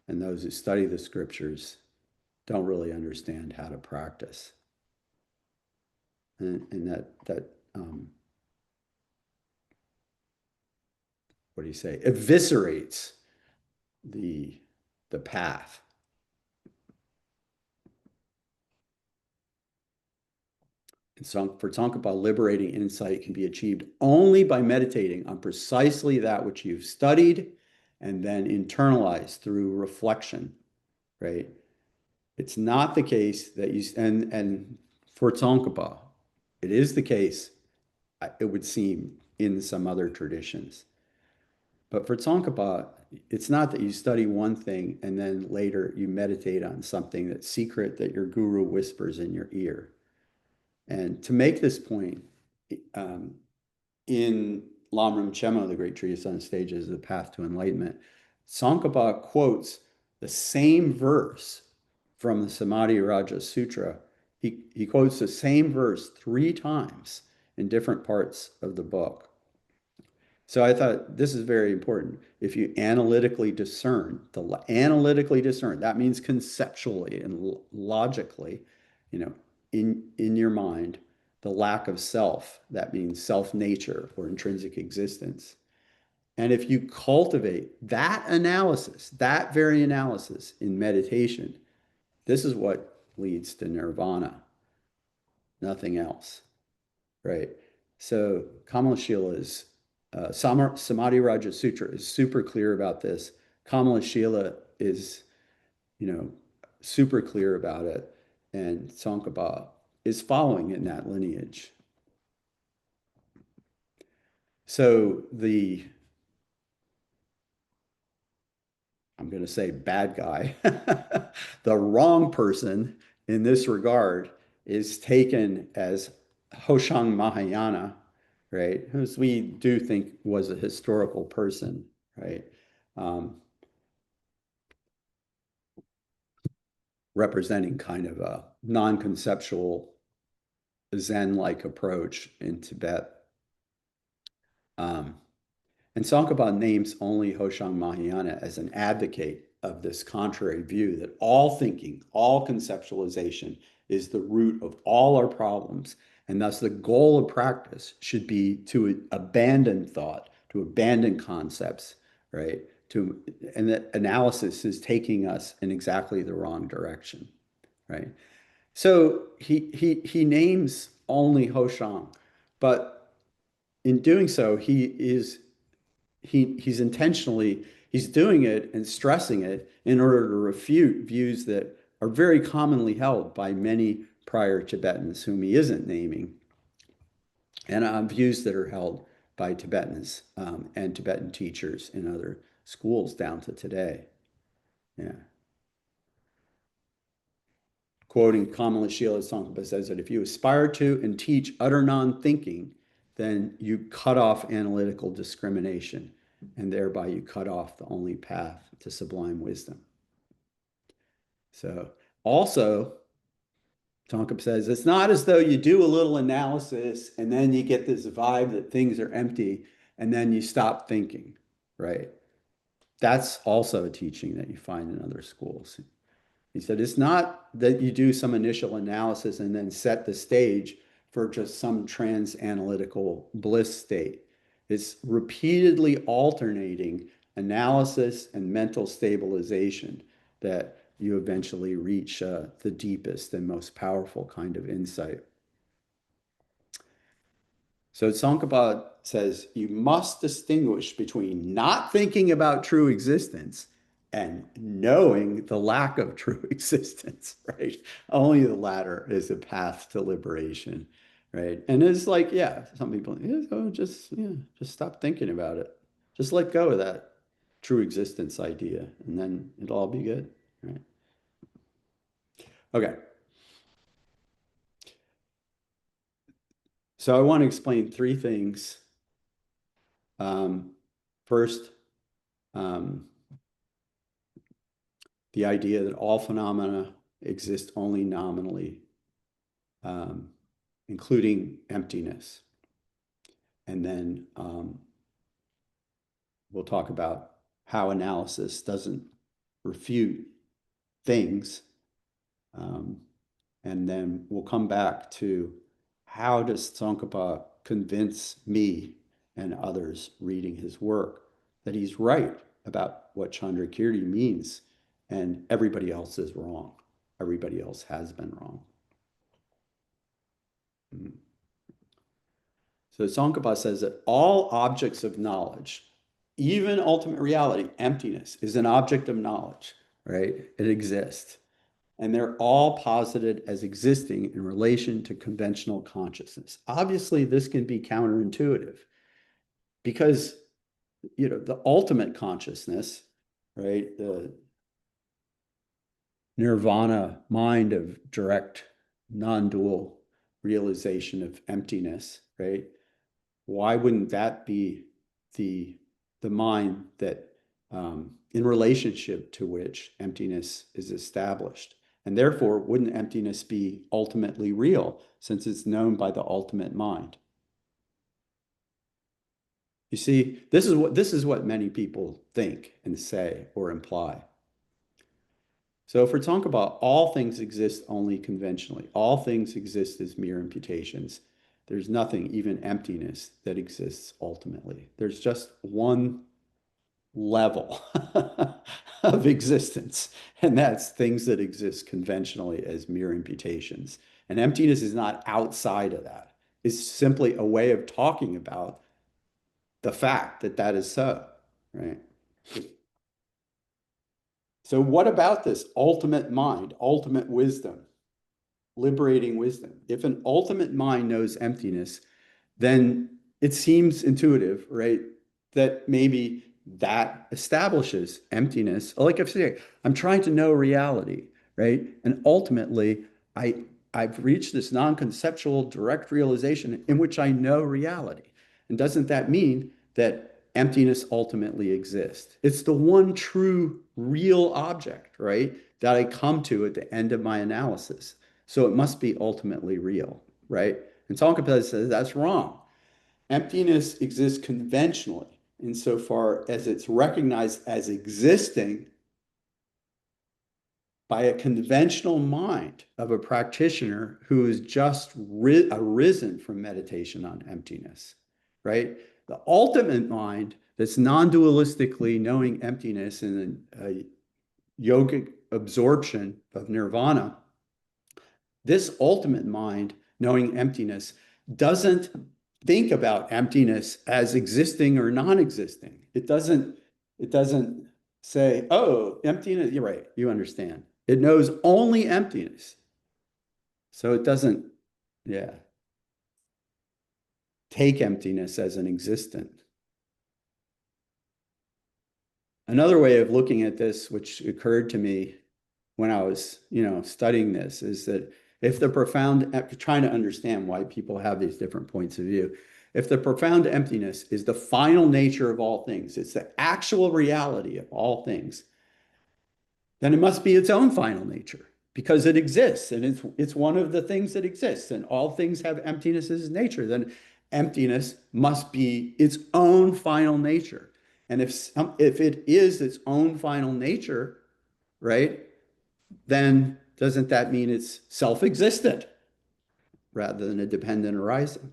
Speaker 2: And those who study the scriptures don't really understand how to practice. And that what do you say? Eviscerates the path. And so for Tsongkhapa, liberating insight can be achieved only by meditating on precisely that which you've studied and then internalized through reflection, right? It's not the case that and for Tsongkhapa, it is the case, it would seem, in some other traditions. But for Tsongkhapa, it's not that you study one thing and then later you meditate on something that's secret that your guru whispers in your ear. And to make this point, in Lamrim Chemo, the great treatise on stages of the path to enlightenment, Tsongkhapa quotes the same verse from the Samadhi Raja Sutra. He quotes the same verse 3 times in different parts of the book. So I thought this is very important. If you analytically discern, that means conceptually and logically, in your mind, the lack of self, that means self-nature or intrinsic existence. And if you cultivate that analysis, that very analysis in meditation, this is what leads to nirvana, nothing else, right? So Kamalashila Samadhi Raja Sutra is super clear about this. Kamalashila is, super clear about it. And Tsongkhapa is following in that lineage. So I'm going to say bad guy, the wrong person in this regard is taken as Hoshang Mahayana, right? Who we do think was a historical person, right? Representing kind of a non-conceptual Zen-like approach in Tibet. And Tsongkhapa names only Hoshang Mahayana as an advocate of this contrary view that all thinking, all conceptualization is the root of all our problems. And thus the goal of practice should be to abandon thought, to abandon concepts, right? And that analysis is taking us in exactly the wrong direction, right? So he names only Hoshang, but in doing so, he's doing it and stressing it in order to refute views that are very commonly held by many prior Tibetans whom he isn't naming, and views that are held by Tibetans and Tibetan teachers in other schools down to today. Yeah. quoting Kamalashila Tsongkhapa says that if you aspire to and teach utter non-thinking, then you cut off analytical discrimination, and thereby you cut off the only path to sublime wisdom. So also, Tsongkhapa says, it's not as though you do a little analysis and then you get this vibe that things are empty and then you stop thinking, right? That's also a teaching that you find in other schools. He said, it's not that you do some initial analysis and then set the stage for just some trans-analytical bliss state. It's repeatedly alternating analysis and mental stabilization that you eventually reach the deepest and most powerful kind of insight. So Tsongkhapa says you must distinguish between not thinking about true existence and knowing the lack of true existence, right? Only the latter is a path to liberation, right? And it's like, yeah, some people, just stop thinking about it. Just let go of that true existence idea, and then it'll all be good, right? Okay. So I want to explain three things. First, the idea that all phenomena exist only nominally, including emptiness. And then we'll talk about how analysis doesn't refute things. And then we'll come back to how does Tsongkhapa convince me and others reading his work that he's right about what Chandrakirti means and everybody else is wrong. Everybody else has been wrong. So Tsongkhapa says that all objects of knowledge, even ultimate reality, emptiness, is an object of knowledge, right? It exists. And they're all posited as existing in relation to conventional consciousness. Obviously, this can be counterintuitive because, the ultimate consciousness, right, the nirvana mind of direct, non-dual realization of emptiness, right? Why wouldn't that be the mind that, in relationship to which emptiness is established? And therefore, wouldn't emptiness be ultimately real since it's known by the ultimate mind? You see, this is what many people think and say or imply. So for Tsongkhapa, all things exist only conventionally. All things exist as mere imputations. There's nothing, even emptiness, that exists ultimately. There's just one level of existence, and that's things that exist conventionally as mere imputations. And emptiness is not outside of that. It's simply a way of talking about the fact that that is so, right? So what about this ultimate mind, ultimate wisdom, liberating wisdom? If an ultimate mind knows emptiness, then it seems intuitive, right? That maybe that establishes emptiness. Like I've said, I'm trying to know reality, right? And ultimately, I've reached this non-conceptual direct realization in which I know reality. And doesn't that mean that emptiness ultimately exists? It's the one true real object, right, that I come to at the end of my analysis. So it must be ultimately real, right? And Tsongkhapa says that's wrong. Emptiness exists conventionally insofar as it's recognized as existing by a conventional mind of a practitioner who has just arisen from meditation on emptiness, right? The ultimate mind that's non-dualistically knowing emptiness and a yogic absorption of nirvana, this ultimate mind knowing emptiness doesn't think about emptiness as existing or non-existing. It doesn't say, oh, emptiness, you're right, you understand. It knows only emptiness. So it doesn't, take emptiness as an existent. Another way of looking at this, which occurred to me when I was, studying this, is that if the profound, trying to understand why people have these different points of view, if the profound emptiness is the final nature of all things, it's the actual reality of all things, then it must be its own final nature because it exists and it's one of the things that exists, and all things have emptiness as nature. Then emptiness must be its own final nature. And if it is its own final nature, right, then doesn't that mean it's self-existent rather than a dependent arising,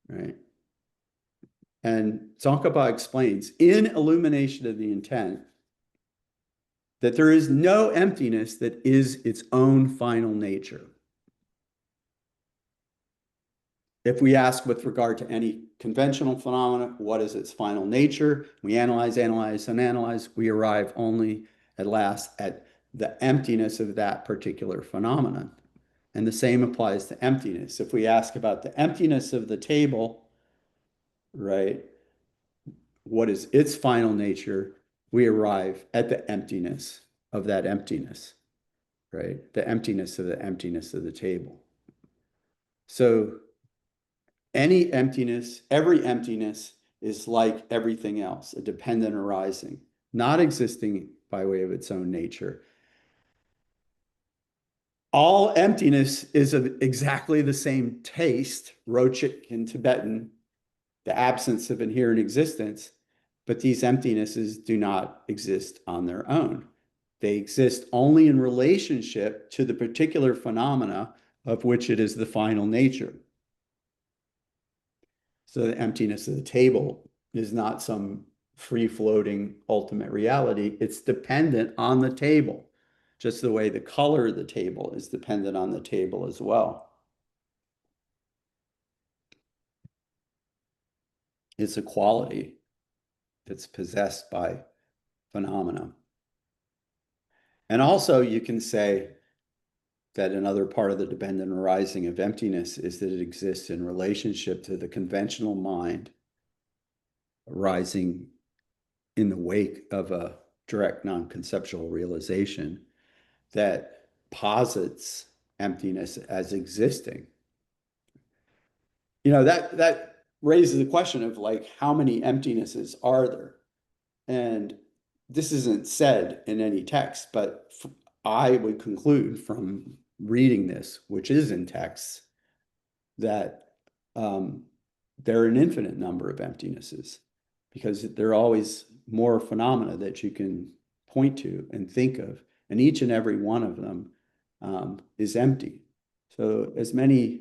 Speaker 2: right? And Tsongkhapa explains in Illumination of the Intent that there is no emptiness that is its own final nature. If we ask with regard to any conventional phenomena, what is its final nature? We analyze, and analyze. We arrive only at last at the emptiness of that particular phenomenon. And the same applies to emptiness. If we ask about the emptiness of the table, right, what is its final nature? We arrive at the emptiness of that emptiness, right? The emptiness of the table. So any emptiness, every emptiness is like everything else, a dependent arising, not existing by way of its own nature. All emptiness is of exactly the same taste, Rochik in Tibetan, the absence of inherent existence, but these emptinesses do not exist on their own. They exist only in relationship to the particular phenomena of which it is the final nature. So the emptiness of the table is not some free-floating ultimate reality. It's dependent on the table, just the way the color of the table is dependent on the table as well. It's a quality that's possessed by phenomena. And also you can say that another part of the dependent arising of emptiness is that it exists in relationship to the conventional mind arising in the wake of a direct non-conceptual realization that posits emptiness as existing. That raises the question of like, how many emptinesses are there? And this isn't said in any text, but I would conclude from reading this, which is in texts, that there are an infinite number of emptinesses because there are always more phenomena that you can point to and think of, and each and every one of them is empty. So as many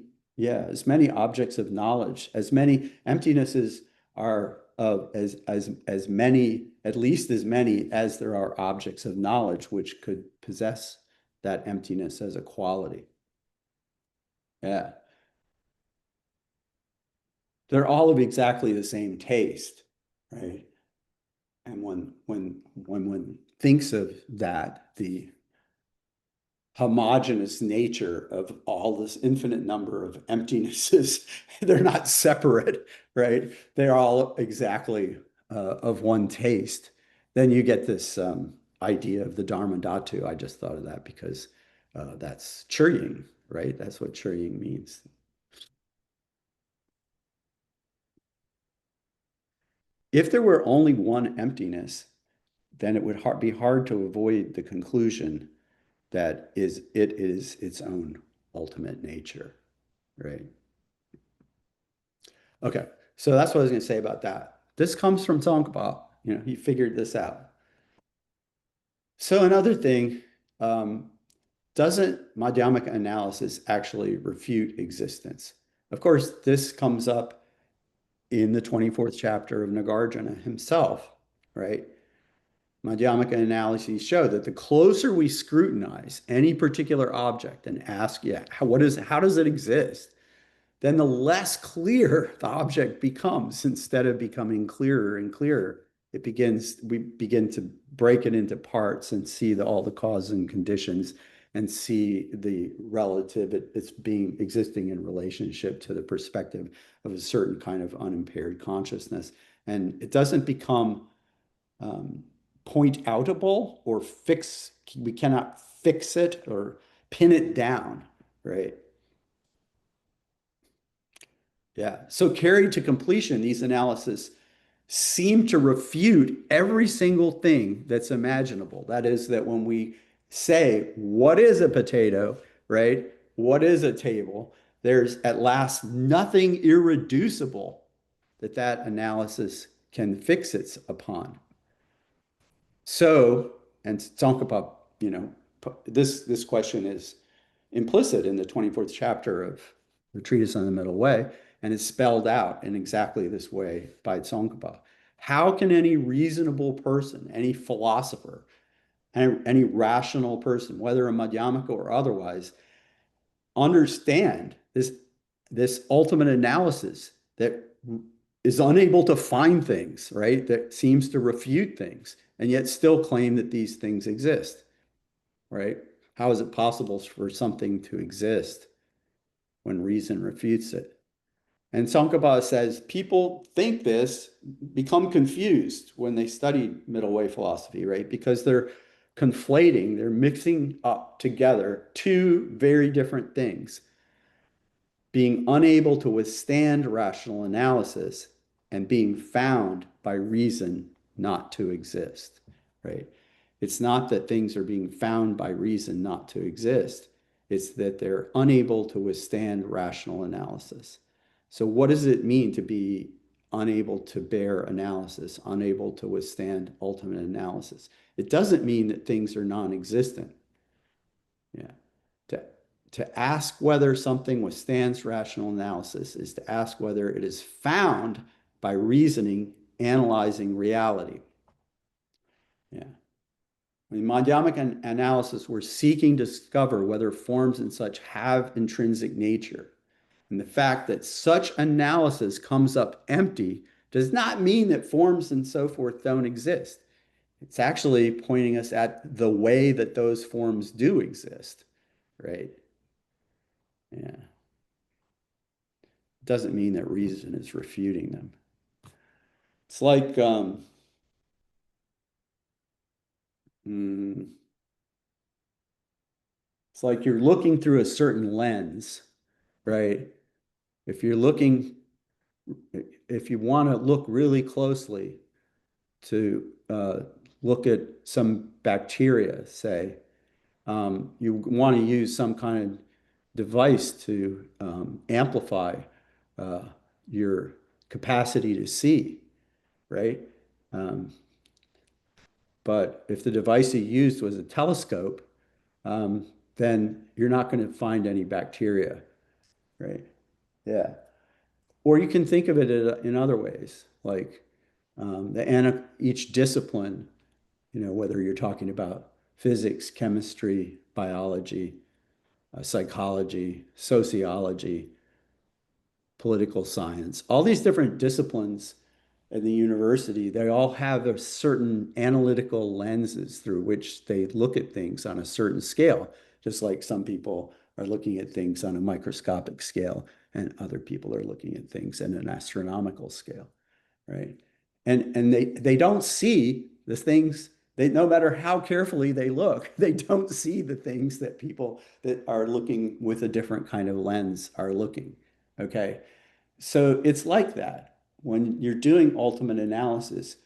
Speaker 2: objects of knowledge, as many emptinesses are of as many, at least as many as there are objects of knowledge which could possess that emptiness as a quality. Yeah. They're all of exactly the same taste, right? And when one thinks of that, the homogeneous nature of all this infinite number of emptinesses, they're not separate, right? They're all exactly of one taste. Then you get this idea of the Dharma Dhatu. I just thought of that because that's Churying, right? That's what Churying means. If there were only one emptiness, then it would be hard to avoid the conclusion that it is its own ultimate nature, right? Okay, so that's what I was going to say about that. This comes from Tsongkhapa. He figured this out. So another thing, doesn't Madhyamaka analysis actually refute existence? Of course, this comes up in the 24th chapter of Nagarjuna himself, right? Madhyamaka analyses show that the closer we scrutinize any particular object and ask, how does it exist? Then the less clear the object becomes. Instead of becoming clearer and clearer, we begin to break it into parts and see all the causes and conditions and see the relative, it's existing in relationship to the perspective of a certain kind of unimpaired consciousness. And it doesn't become point outable or fix, we cannot fix it or pin it down, right? Yeah. So carried to completion, these analyses seem to refute every single thing that's imaginable. That is, that when we say, what is a potato, right? What is a table? There's at last nothing irreducible that that analysis can fix it upon. So, and Tsongkhapa, this question is implicit in the 24th chapter of the Treatise on the Middle Way, and is spelled out in exactly this way by Tsongkhapa. How can any reasonable person, any philosopher, any rational person, whether a Madhyamaka or otherwise, understand this ultimate analysis that is unable to find things, right? That seems to refute things, and yet still claim that these things exist, right? How is it possible for something to exist when reason refutes it? And Tsongkhapa says people think this, become confused when they study middle way philosophy, right? Because they're conflating, they're mixing up together two very different things: being unable to withstand rational analysis and being found by reason not to exist, right? It's not that things are being found by reason not to exist. It's that they're unable to withstand rational analysis. So what does it mean to be unable to bear analysis, unable to withstand ultimate analysis? It doesn't mean that things are non-existent. Yeah. To, to ask whether something withstands rational analysis is to ask whether it is found by reasoning, analyzing reality. Yeah. In Madhyamaka analysis, we're seeking to discover whether forms and such have intrinsic nature. And the fact that such analysis comes up empty does not mean that forms and so forth don't exist. It's actually pointing us at the way that those forms do exist, right? Yeah. Doesn't mean that reason is refuting them. It's like it's like you're looking through a certain lens, right? If you're looking, if you want to look really closely to look at some bacteria, say, you want to use some kind of device to amplify your capacity to see, right? Um, but if the device you used was a telescope, then you're not going to find any bacteria, right? Yeah. Or you can think of it in other ways, like each discipline, whether you're talking about physics, chemistry, biology, psychology, sociology, political science, all these different disciplines in the university, they all have a certain analytical lenses through which they look at things on a certain scale, just like some people are looking at things on a microscopic scale and other people are looking at things in an astronomical scale, right? And they don't see the things, they, no matter how carefully they look, they don't see the things that people that are looking with a different kind of lens are looking, okay? So it's like that. When you're doing ultimate analysis,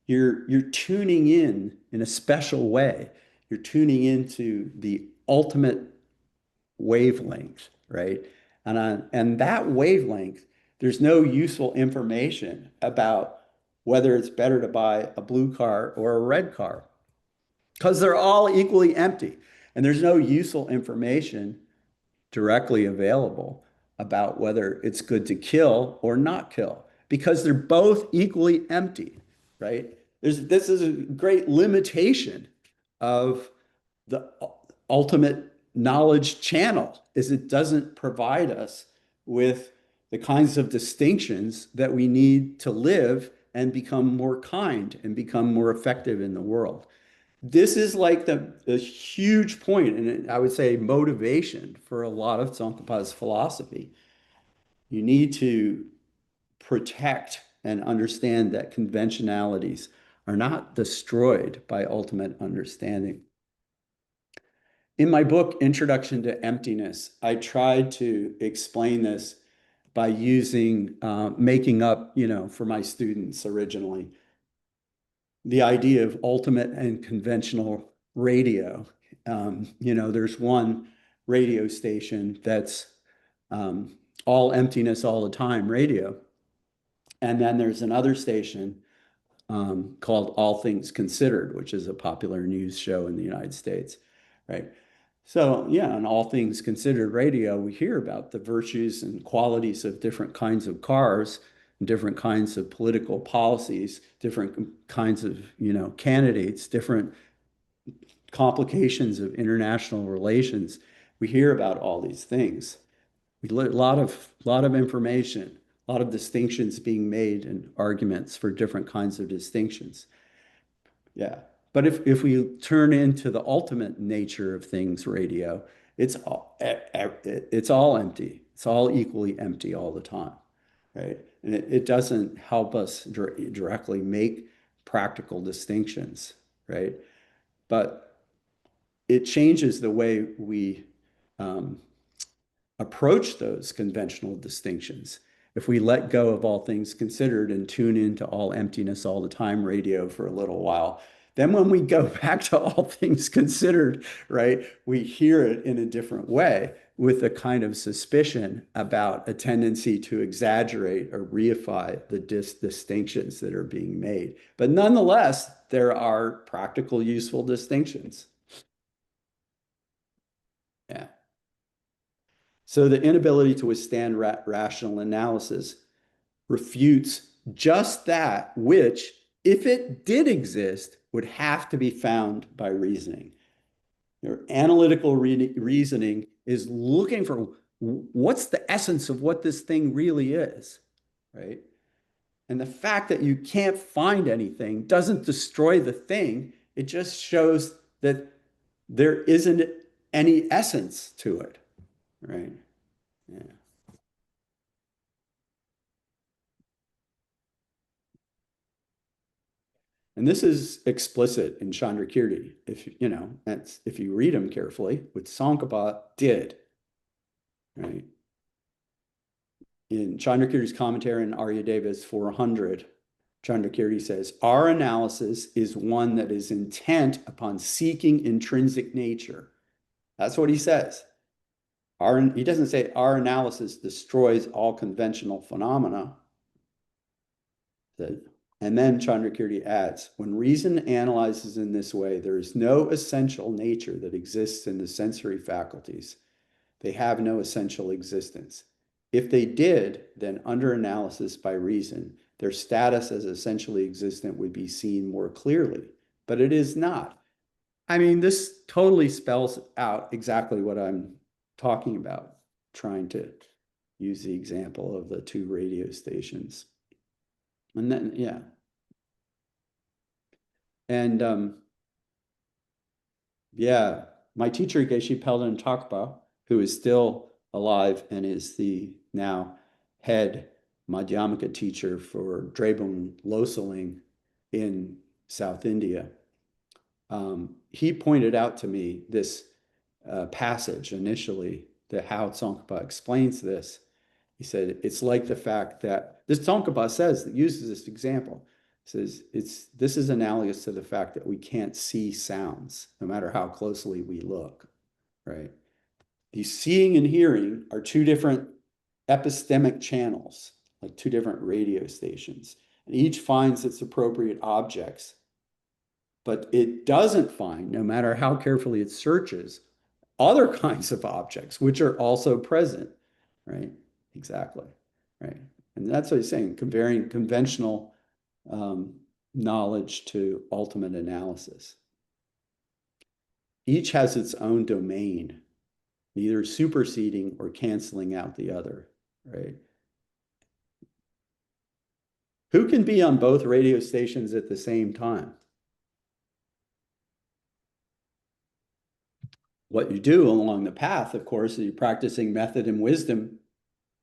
Speaker 2: you're tuning in a special way. You're tuning into the ultimate wavelength, right? And that wavelength, there's no useful information about whether it's better to buy a blue car or a red car because they're all equally empty. And there's no useful information directly available about whether it's good to kill or not kill because they're both equally empty, right? This is a great limitation of the ultimate knowledge channel is it doesn't provide us with the kinds of distinctions that we need to live and become more kind and become more effective in the world. This is like the huge point, and I would say motivation for a lot of Tsongkhapa's philosophy. You need to protect and understand that conventionalities are not destroyed by ultimate understanding. In my book, Introduction to Emptiness, I tried to explain this by making up, for my students originally, the idea of ultimate and conventional radio. There's one radio station that's all emptiness all the time radio. And then there's another station called All Things Considered, which is a popular news show in the United States, right? So, yeah, on All Things Considered radio, we hear about the virtues and qualities of different kinds of cars, different kinds of political policies, different kinds of, candidates, different complications of international relations. We hear about all these things. A lot of information, a lot of distinctions being made and arguments for different kinds of distinctions. Yeah. But if we turn into the ultimate nature of things radio, it's all empty. It's all equally empty all the time, right? And it doesn't help us directly make practical distinctions, right? But it changes the way we approach those conventional distinctions. If we let go of all things considered and tune into all emptiness all the time radio for a little while, then when we go back to all things considered, right, we hear it in a different way with a kind of suspicion about a tendency to exaggerate or reify the distinctions that are being made. But nonetheless, there are practical, useful distinctions. Yeah. So the inability to withstand rational analysis refutes just that which, if it did exist, would have to be found by reasoning. Your analytical reasoning is looking for what's the essence of what this thing really is, right? And the fact that you can't find anything doesn't destroy the thing. It just shows that there isn't any essence to it, right? Yeah. And this is explicit in Chandrakirti. If you read them carefully, what Tsongkhapa did, right? In Chandrakirti's commentary on Aryadevas 400, Chandrakirti says, our analysis is one that is intent upon seeking intrinsic nature. That's what he says. He doesn't say our analysis destroys all conventional phenomena. And then Chandrakirti adds, when reason analyzes in this way, there is no essential nature that exists in the sensory faculties. They have no essential existence. If they did, then under analysis by reason, their status as essentially existent would be seen more clearly. But it is not. I mean, this totally spells out exactly what I'm talking about, trying to use the example of the two radio stations. And then, yeah. And yeah, my teacher, Geshe Pelden Takpa, who is still alive and is the now head Madhyamaka teacher for Drabung Losaling in South India, he pointed out to me this passage initially, how Tsongkhapa explains this. He said, it's like the fact that this Tsongkhapa says, that uses this example, says this is analogous to the fact that we can't see sounds, no matter how closely we look, right? These seeing and hearing are two different epistemic channels, like two different radio stations, and each finds its appropriate objects, but it doesn't find, no matter how carefully it searches, other kinds of objects, which are also present, right? Exactly, right? And that's what he's saying, comparing conventional knowledge to ultimate analysis. Each has its own domain, neither superseding or canceling out the other, right? Who can be on both radio stations at the same time? What you do along the path, of course, is you're practicing method and wisdom.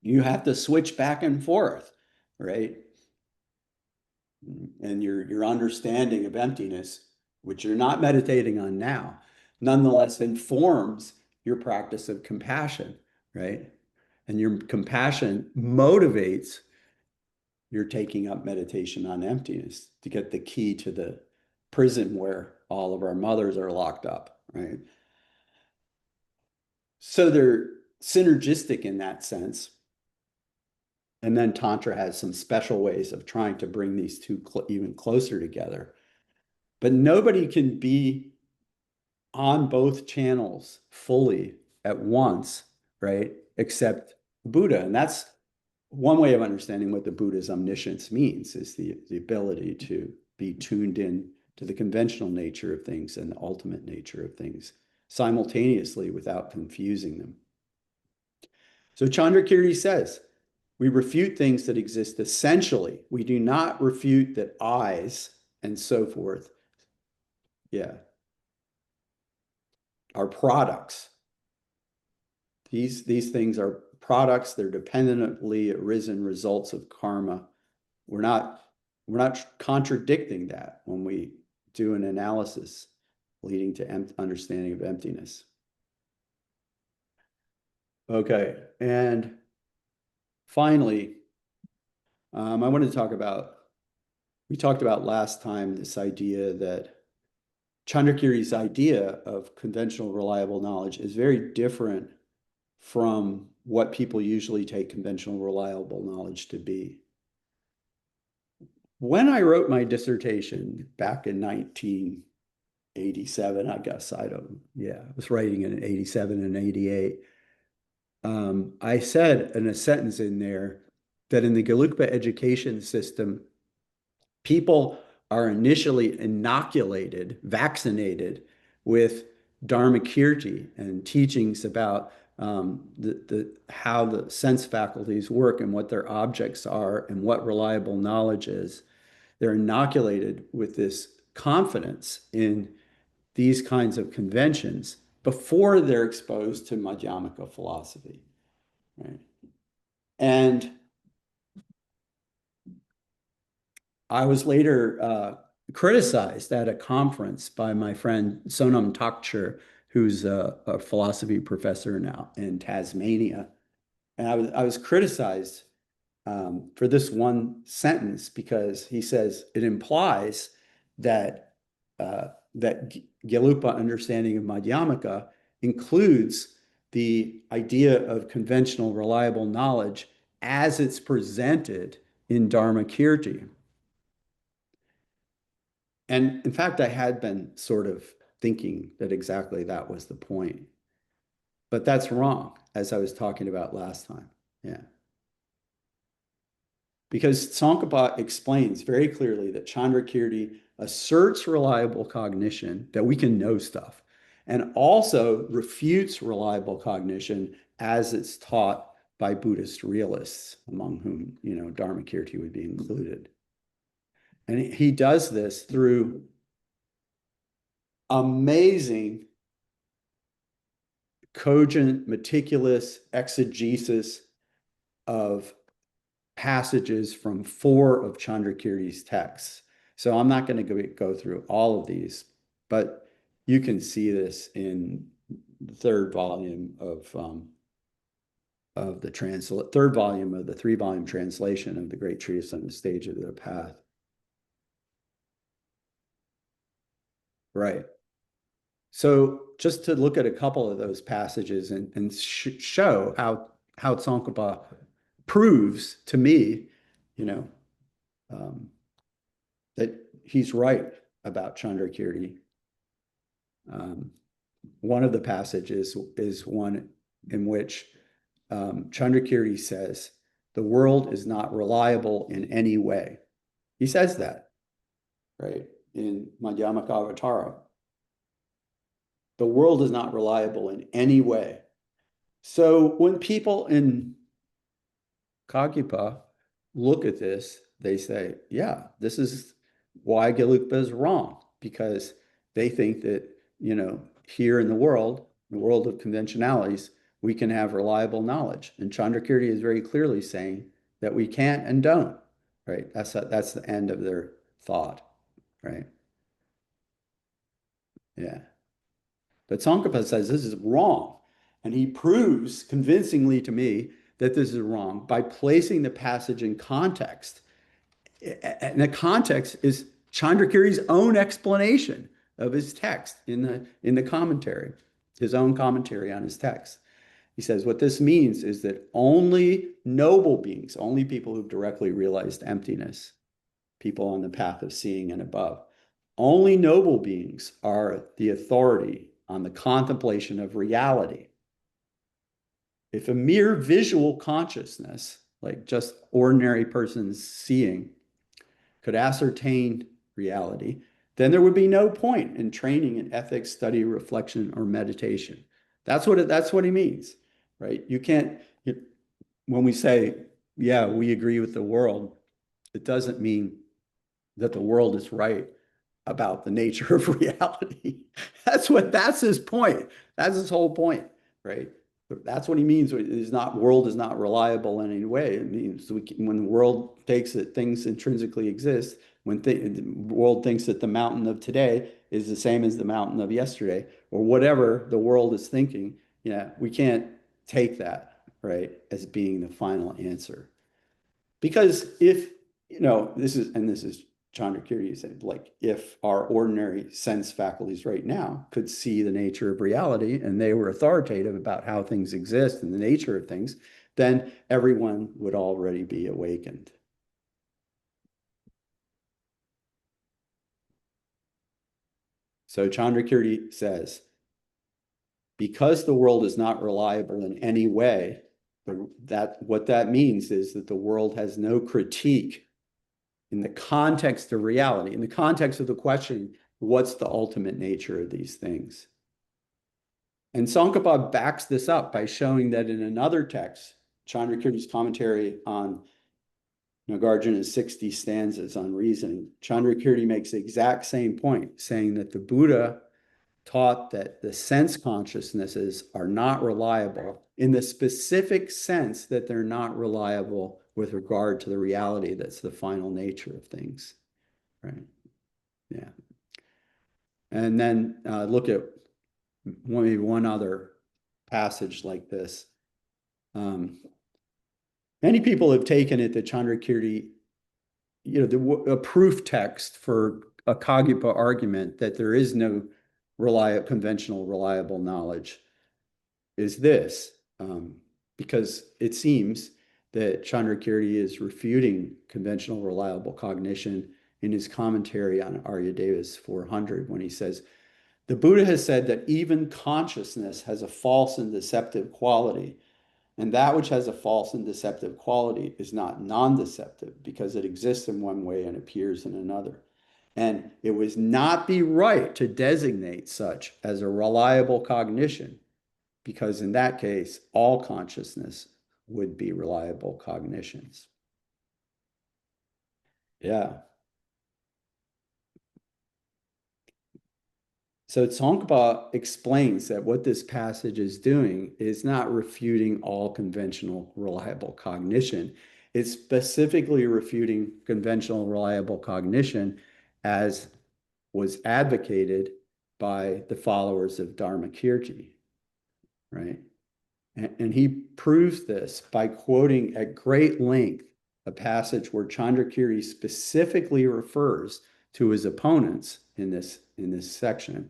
Speaker 2: You have to switch back and forth, right? and your understanding of emptiness, which you're not meditating on now, nonetheless informs your practice of compassion, right? And your compassion motivates your taking up meditation on emptiness to get the key to the prison where all of our mothers are locked up, right? So they're synergistic in that sense. And then Tantra has some special ways of trying to bring these two even closer together. But nobody can be on both channels fully at once, right? Except Buddha. And that's one way of understanding what the Buddha's omniscience means, is the ability to be tuned in to the conventional nature of things and the ultimate nature of things simultaneously without confusing them. So Chandrakirti says, we refute things that exist essentially. We do not refute that I's and so forth, are products. These things are products. They're dependently arisen results of karma. We're not contradicting that when we do an analysis leading to understanding of emptiness. Okay, and finally, I wanted to talk about, we talked about last time this idea that Chandrakirti's idea of conventional reliable knowledge is very different from what people usually take conventional reliable knowledge to be. When I wrote my dissertation back in 1987, I guess, I was writing it in 87 and 88. I said in a sentence in there that in the Gelugpa education system, people are initially inoculated, vaccinated with Dharmakirti and teachings about how the sense faculties work and what their objects are and what reliable knowledge is. They're inoculated with this confidence in these kinds of conventions before they're exposed to Madhyamaka philosophy, right? And I was later criticized at a conference by my friend Sonam Takcher, who's a philosophy professor now in Tasmania. And I was criticized for this one sentence because he says it implies that that Gelugpa understanding of Madhyamaka includes the idea of conventional reliable knowledge as it's presented in Dharmakirti. And in fact, I had been sort of thinking that exactly that was the point. But that's wrong, as I was talking about last time. Yeah. Because Tsongkhapa explains very clearly that Chandrakirti asserts reliable cognition, that we can know stuff, and also refutes reliable cognition as it's taught by Buddhist realists, among whom, Dharmakirti would be included. And he does this through amazing, cogent, meticulous exegesis of passages from 4 of Chandrakirti's texts. So I'm not going to go through all of these, but you can see this in the third volume of the 3-volume translation of the Great Treatise on the Stage of the Path. Right. So just to look at a couple of those passages and show how Tsongkhapa proves to me, that he's right about Chandrakirti. One of the passages is one in which Chandrakirti says, the world is not reliable in any way. He says that, right, in Madhyamakavatara. The world is not reliable in any way. So when people in Kagyapa look at this, they say, yeah, this is why Gelugpa is wrong, because they think that, here in the world of conventionalities, we can have reliable knowledge. And Chandrakirti is very clearly saying that we can't and don't. right? That's the end of their thought, right? Yeah. But Tsongkhapa says this is wrong. And he proves convincingly to me that this is wrong by placing the passage in context. And the context is Chandrakiri's own explanation of his text in the commentary, his own commentary on his text. He says what this means is that only noble beings, only people who've directly realized emptiness, people on the path of seeing and above, only noble beings are the authority on the contemplation of reality. If a mere visual consciousness, like just ordinary persons seeing, could ascertain reality, then there would be no point in training in ethics, study, reflection, or meditation. That's what he means, right? You can't, when we say, yeah, we agree with the world, it doesn't mean that the world is right about the nature of reality. That's his point. That's his whole point, right? That's what he means. Is not world is not reliable in any way. It means when the world takes that things intrinsically exist, when the world thinks that the mountain of today is the same as the mountain of yesterday, or whatever the world is thinking, yeah, we can't take that, right, as being the final answer. Because if, this is Chandrakirti said, like, if our ordinary sense faculties right now could see the nature of reality and they were authoritative about how things exist and the nature of things, then everyone would already be awakened. So Chandrakirti says, because the world is not reliable in any way, what that means is that the world has no critique in the context of reality, in the context of the question, what's the ultimate nature of these things? And Tsongkhapa backs this up by showing that in another text, Chandrakirti's commentary on Nagarjuna's 60 stanzas on reasoning, Chandrakirti makes the exact same point, saying that the Buddha taught that the sense consciousnesses are not reliable in the specific sense that they're not reliable with regard to the reality that's the final nature of things, right? Yeah. And then look at maybe one other passage like this. Many people have taken it that Chandrakirti, a proof text for a Kagyapa argument that there is no conventional reliable knowledge is this, because it seems that Chandrakirti is refuting conventional reliable cognition in his commentary on Aryadeva's 400 when he says, the Buddha has said that even consciousness has a false and deceptive quality, and that which has a false and deceptive quality is not non-deceptive because it exists in one way and appears in another. And it would not be right to designate such as a reliable cognition, because in that case, all consciousness would be reliable cognitions. Yeah. So Tsongkhapa explains that what this passage is doing is not refuting all conventional reliable cognition. It's specifically refuting conventional reliable cognition as was advocated by the followers of Dharmakirti, right? And he proves this by quoting at great length a passage where Chandrakirti specifically refers to his opponents in this section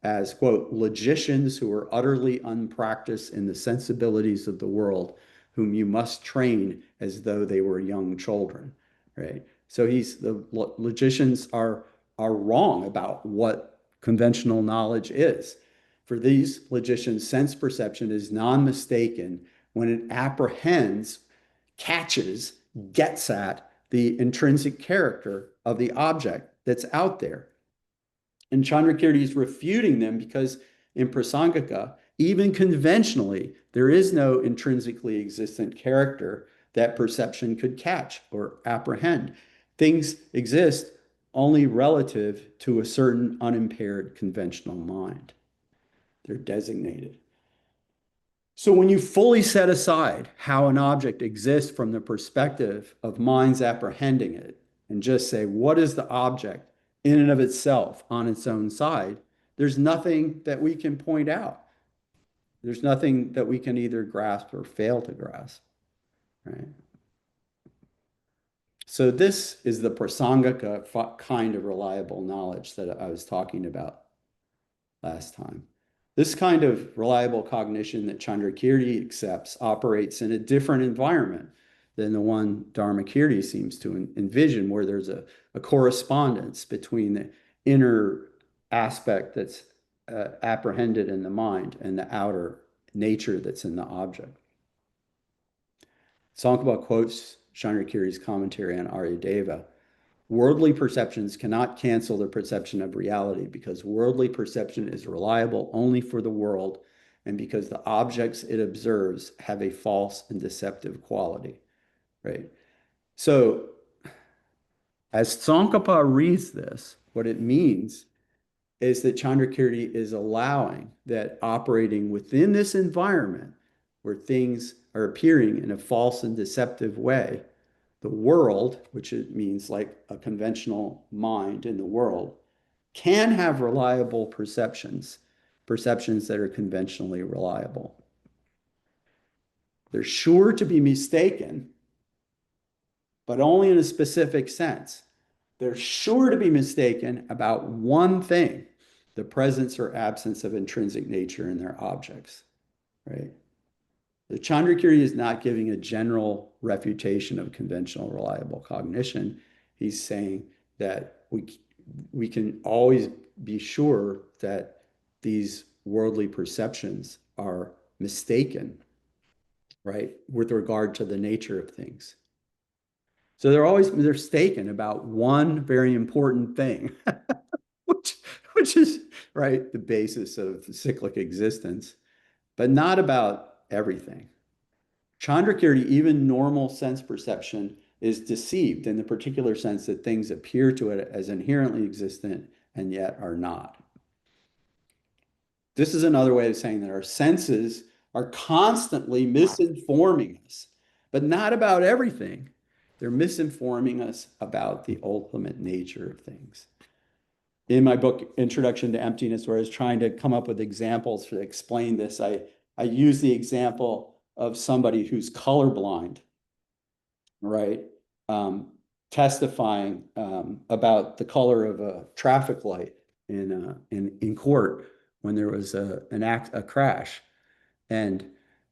Speaker 2: as, quote, logicians who are utterly unpracticed in the sensibilities of the world, whom you must train as though they were young children, right? So the logicians are wrong about what conventional knowledge is. For these logicians, sense perception is non-mistaken when it apprehends, catches, gets at the intrinsic character of the object that's out there. And Chandrakirti is refuting them because in Prasangika, even conventionally, there is no intrinsically existent character that perception could catch or apprehend. Things exist only relative to a certain unimpaired conventional mind. They're designated. So when you fully set aside how an object exists from the perspective of minds apprehending it, and just say, what is the object in and of itself on its own side, there's nothing that we can point out. There's nothing that we can either grasp or fail to grasp, right? So this is the prasangika kind of reliable knowledge that I was talking about last time. This kind of reliable cognition that Chandrakirti accepts operates in a different environment than the one Dharmakirti seems to envision, where there's a correspondence between the inner aspect that's apprehended in the mind and the outer nature that's in the object. Tsongkhapa quotes Chandrakirti's commentary on Aryadeva. Worldly perceptions cannot cancel the perception of reality because worldly perception is reliable only for the world and because the objects it observes have a false and deceptive quality, right? So as Tsongkhapa reads this, what it means is that Chandrakirti is allowing that operating within this environment where things are appearing in a false and deceptive way, the world, which it means like a conventional mind in the world, can have reliable perceptions, perceptions that are conventionally reliable. They're sure to be mistaken, but only in a specific sense. They're sure to be mistaken about one thing, the presence or absence of intrinsic nature in their objects, right? The Chandrakirti is not giving a general refutation of conventional reliable cognition. He's saying that we can always be sure that these worldly perceptions are mistaken, right, with regard to the nature of things. So they're mistaken about one very important thing, which is, right, the basis of cyclic existence, but not about everything. Chandrakirti, even normal sense perception, is deceived in the particular sense that things appear to it as inherently existent and yet are not. This is another way of saying that our senses are constantly misinforming us, but not about everything. They're misinforming us about the ultimate nature of things. In my book, Introduction to Emptiness, where I was trying to come up with examples to explain this, I use the example of somebody who's colorblind, right? Testifying about the color of a traffic light in court when there was a crash. And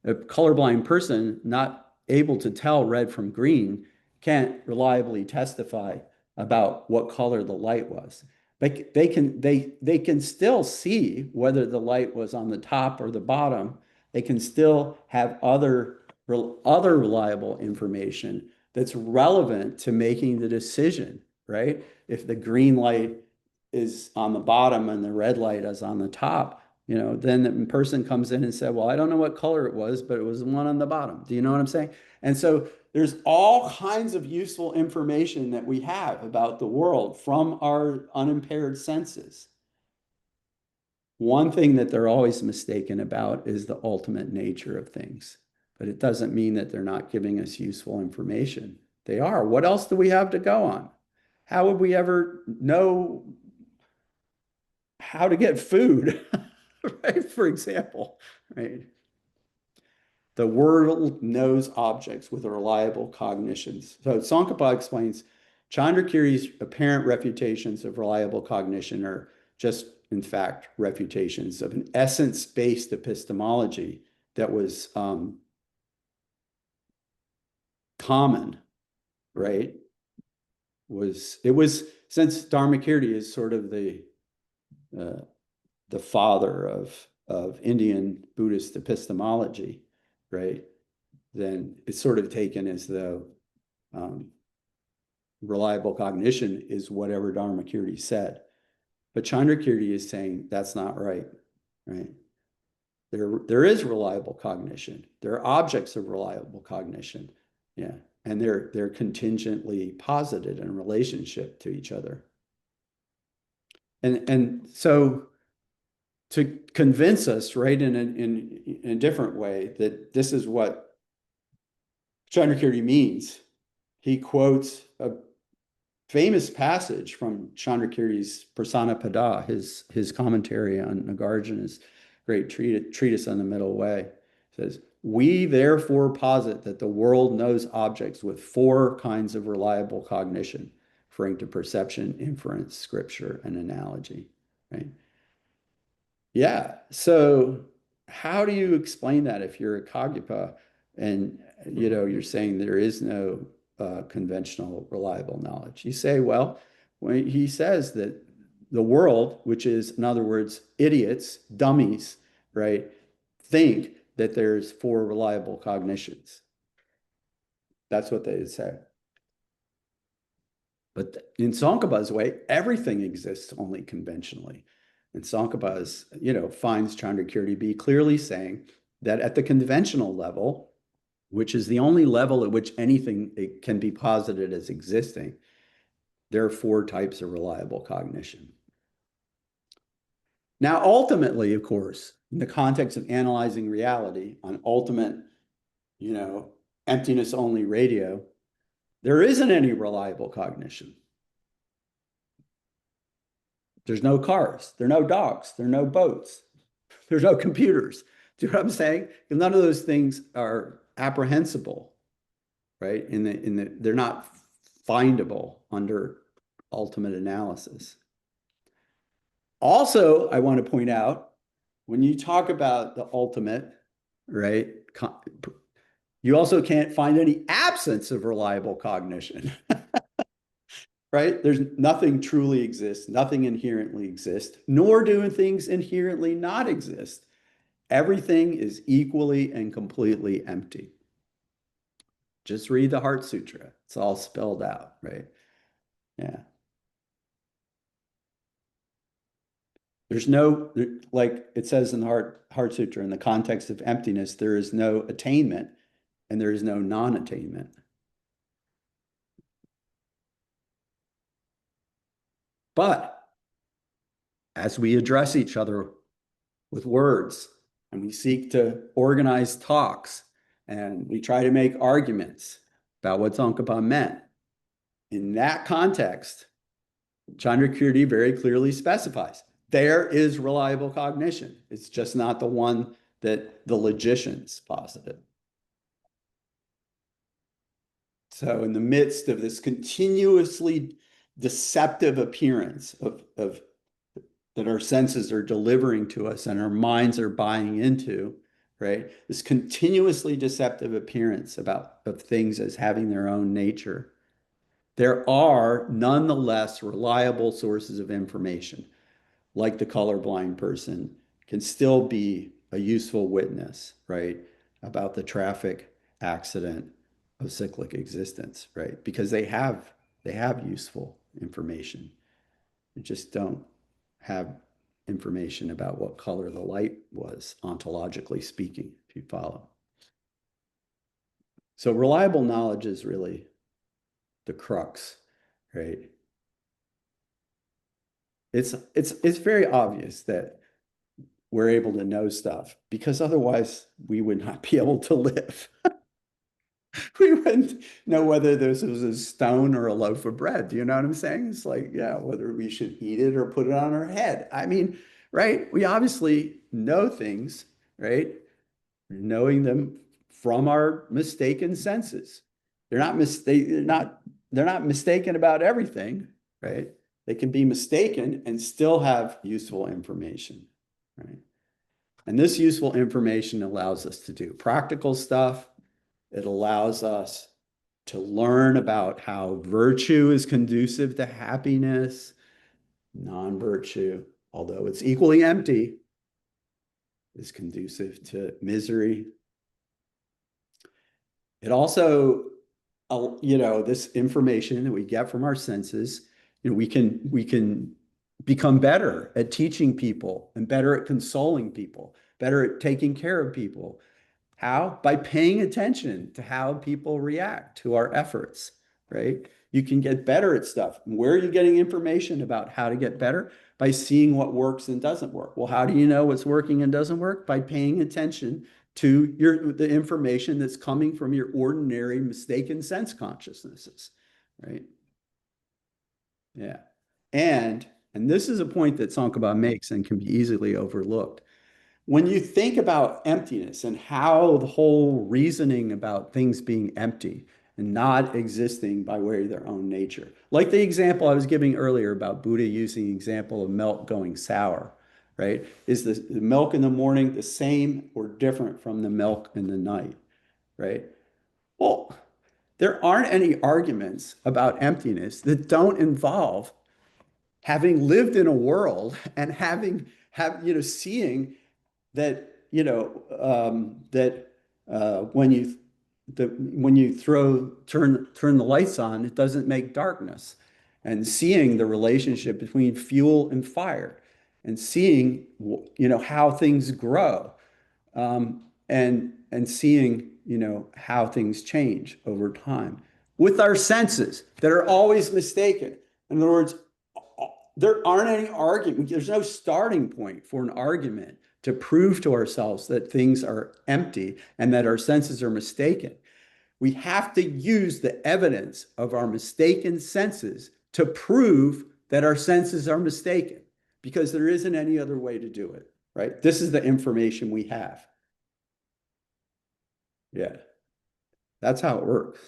Speaker 2: a colorblind person not able to tell red from green can't reliably testify about what color the light was. But they can still see whether the light was on the top or the bottom. They can still have other reliable information that's relevant to making the decision, right? If the green light is on the bottom and the red light is on the top, then the person comes in and said, well, I don't know what color it was, but it was the one on the bottom. Do you know what I'm saying? And so there's all kinds of useful information that we have about the world from our unimpaired senses. One thing that they're always mistaken about is the ultimate nature of things, but it doesn't mean that they're not giving us useful information. They are. What else do we have to go on? How would we ever know how to get food, right? For example, right? The world knows objects with reliable cognitions. So Tsongkhapa explains Chandrakirti's apparent refutations of reliable cognition are just, in fact, refutations of an essence-based epistemology that was common, right? It was since Dharmakirti is sort of the father of Indian Buddhist epistemology, right? Then it's sort of taken as though reliable cognition is whatever Dharmakirti said. But Chandrakirti is saying that's not right, right? There is reliable cognition. There are objects of reliable cognition, yeah, and they're contingently posited in relationship to each other. And so to convince us, right, in a different way that this is what Chandrakirti means. He quotes a famous passage from Chandrakirti's Prasanapada, his commentary on Nagarjuna's great treatise on the middle way. It says, "We therefore posit that the world knows objects with four kinds of reliable cognition, referring to perception, inference, scripture, and analogy." Right? Yeah. So how do you explain that if you're a Kagyapa and you're saying there is no conventional reliable knowledge? You say, well, when he says that the world, which is, in other words, idiots, dummies, right, think that there's four reliable cognitions. That's what they say. But in Tsongkhapa's way, everything exists only conventionally. And Tsongkhapa finds Chandrakirti be clearly saying that at the conventional level, which is the only level at which anything can be posited as existing, there are four types of reliable cognition. Now, ultimately, of course, in the context of analyzing reality on ultimate, emptiness only radio, there isn't any reliable cognition. There's no cars, there are no dogs, there are no boats, there's no computers. Do you know what I'm saying? None of those things are apprehensible, right? They're not findable under ultimate analysis. Also, I want to point out, when you talk about the ultimate, right, you also can't find any absence of reliable cognition. Right? There's nothing truly exists, nothing inherently exists, nor do things inherently not exist. Everything is equally and completely empty. Just read the Heart Sutra. It's all spelled out, right? Yeah. There's no, like it says in the Heart Sutra, in the context of emptiness, there is no attainment and there is no non-attainment. But as we address each other with words and we seek to organize talks and we try to make arguments about what Tsongkhapa meant, in that context, Chandrakirti very clearly specifies there is reliable cognition. It's just not the one that the logicians posited. So in the midst of this continuously deceptive appearance of that our senses are delivering to us and our minds are buying into, right? This continuously deceptive appearance of things as having their own nature. There are nonetheless reliable sources of information, like the colorblind person can still be a useful witness, right, about the traffic accident of cyclic existence, right? Because they have useful information. They just don't have information about what color the light was, ontologically speaking, if you follow. So reliable knowledge is really the crux, right? It's very obvious that we're able to know stuff because otherwise we would not be able to live. We wouldn't know whether this was a stone or a loaf of bread. Do you know what I'm saying? It's like, yeah, whether we should eat it or put it on our head. I mean, right? We obviously know things, right? Knowing them from our mistaken senses. They're not mistaken about everything, right? They can be mistaken and still have useful information, right? And this useful information allows us to do practical stuff. It allows us to learn about how virtue is conducive to happiness, non-virtue, although it's equally empty, is conducive to misery. It also, this information that we get from our senses, we can become better at teaching people and better at consoling people, better at taking care of people. How? By paying attention to how people react to our efforts, right? You can get better at stuff. And where are you getting information about how to get better? By seeing what works and doesn't work. Well, how do you know what's working and doesn't work? By paying attention to the information that's coming from your ordinary mistaken sense consciousnesses, right? Yeah. And this is a point that Sankaba makes and can be easily overlooked. When you think about emptiness and how the whole reasoning about things being empty and not existing by way of their own nature, like the example I was giving earlier about Buddha using the example of milk going sour, right? Is the milk in the morning the same or different from the milk in the night, right? Well, there aren't any arguments about emptiness that don't involve having lived in a world and seeing that when you turn the lights on, it doesn't make darkness, and seeing the relationship between fuel and fire, and seeing how things grow, and seeing how things change over time with our senses that are always mistaken. In other words, there aren't any argument. There's no starting point for an argument to prove to ourselves that things are empty and that our senses are mistaken. We have to use the evidence of our mistaken senses to prove that our senses are mistaken, because there isn't any other way to do it, right? This is the information we have. Yeah, that's how it works.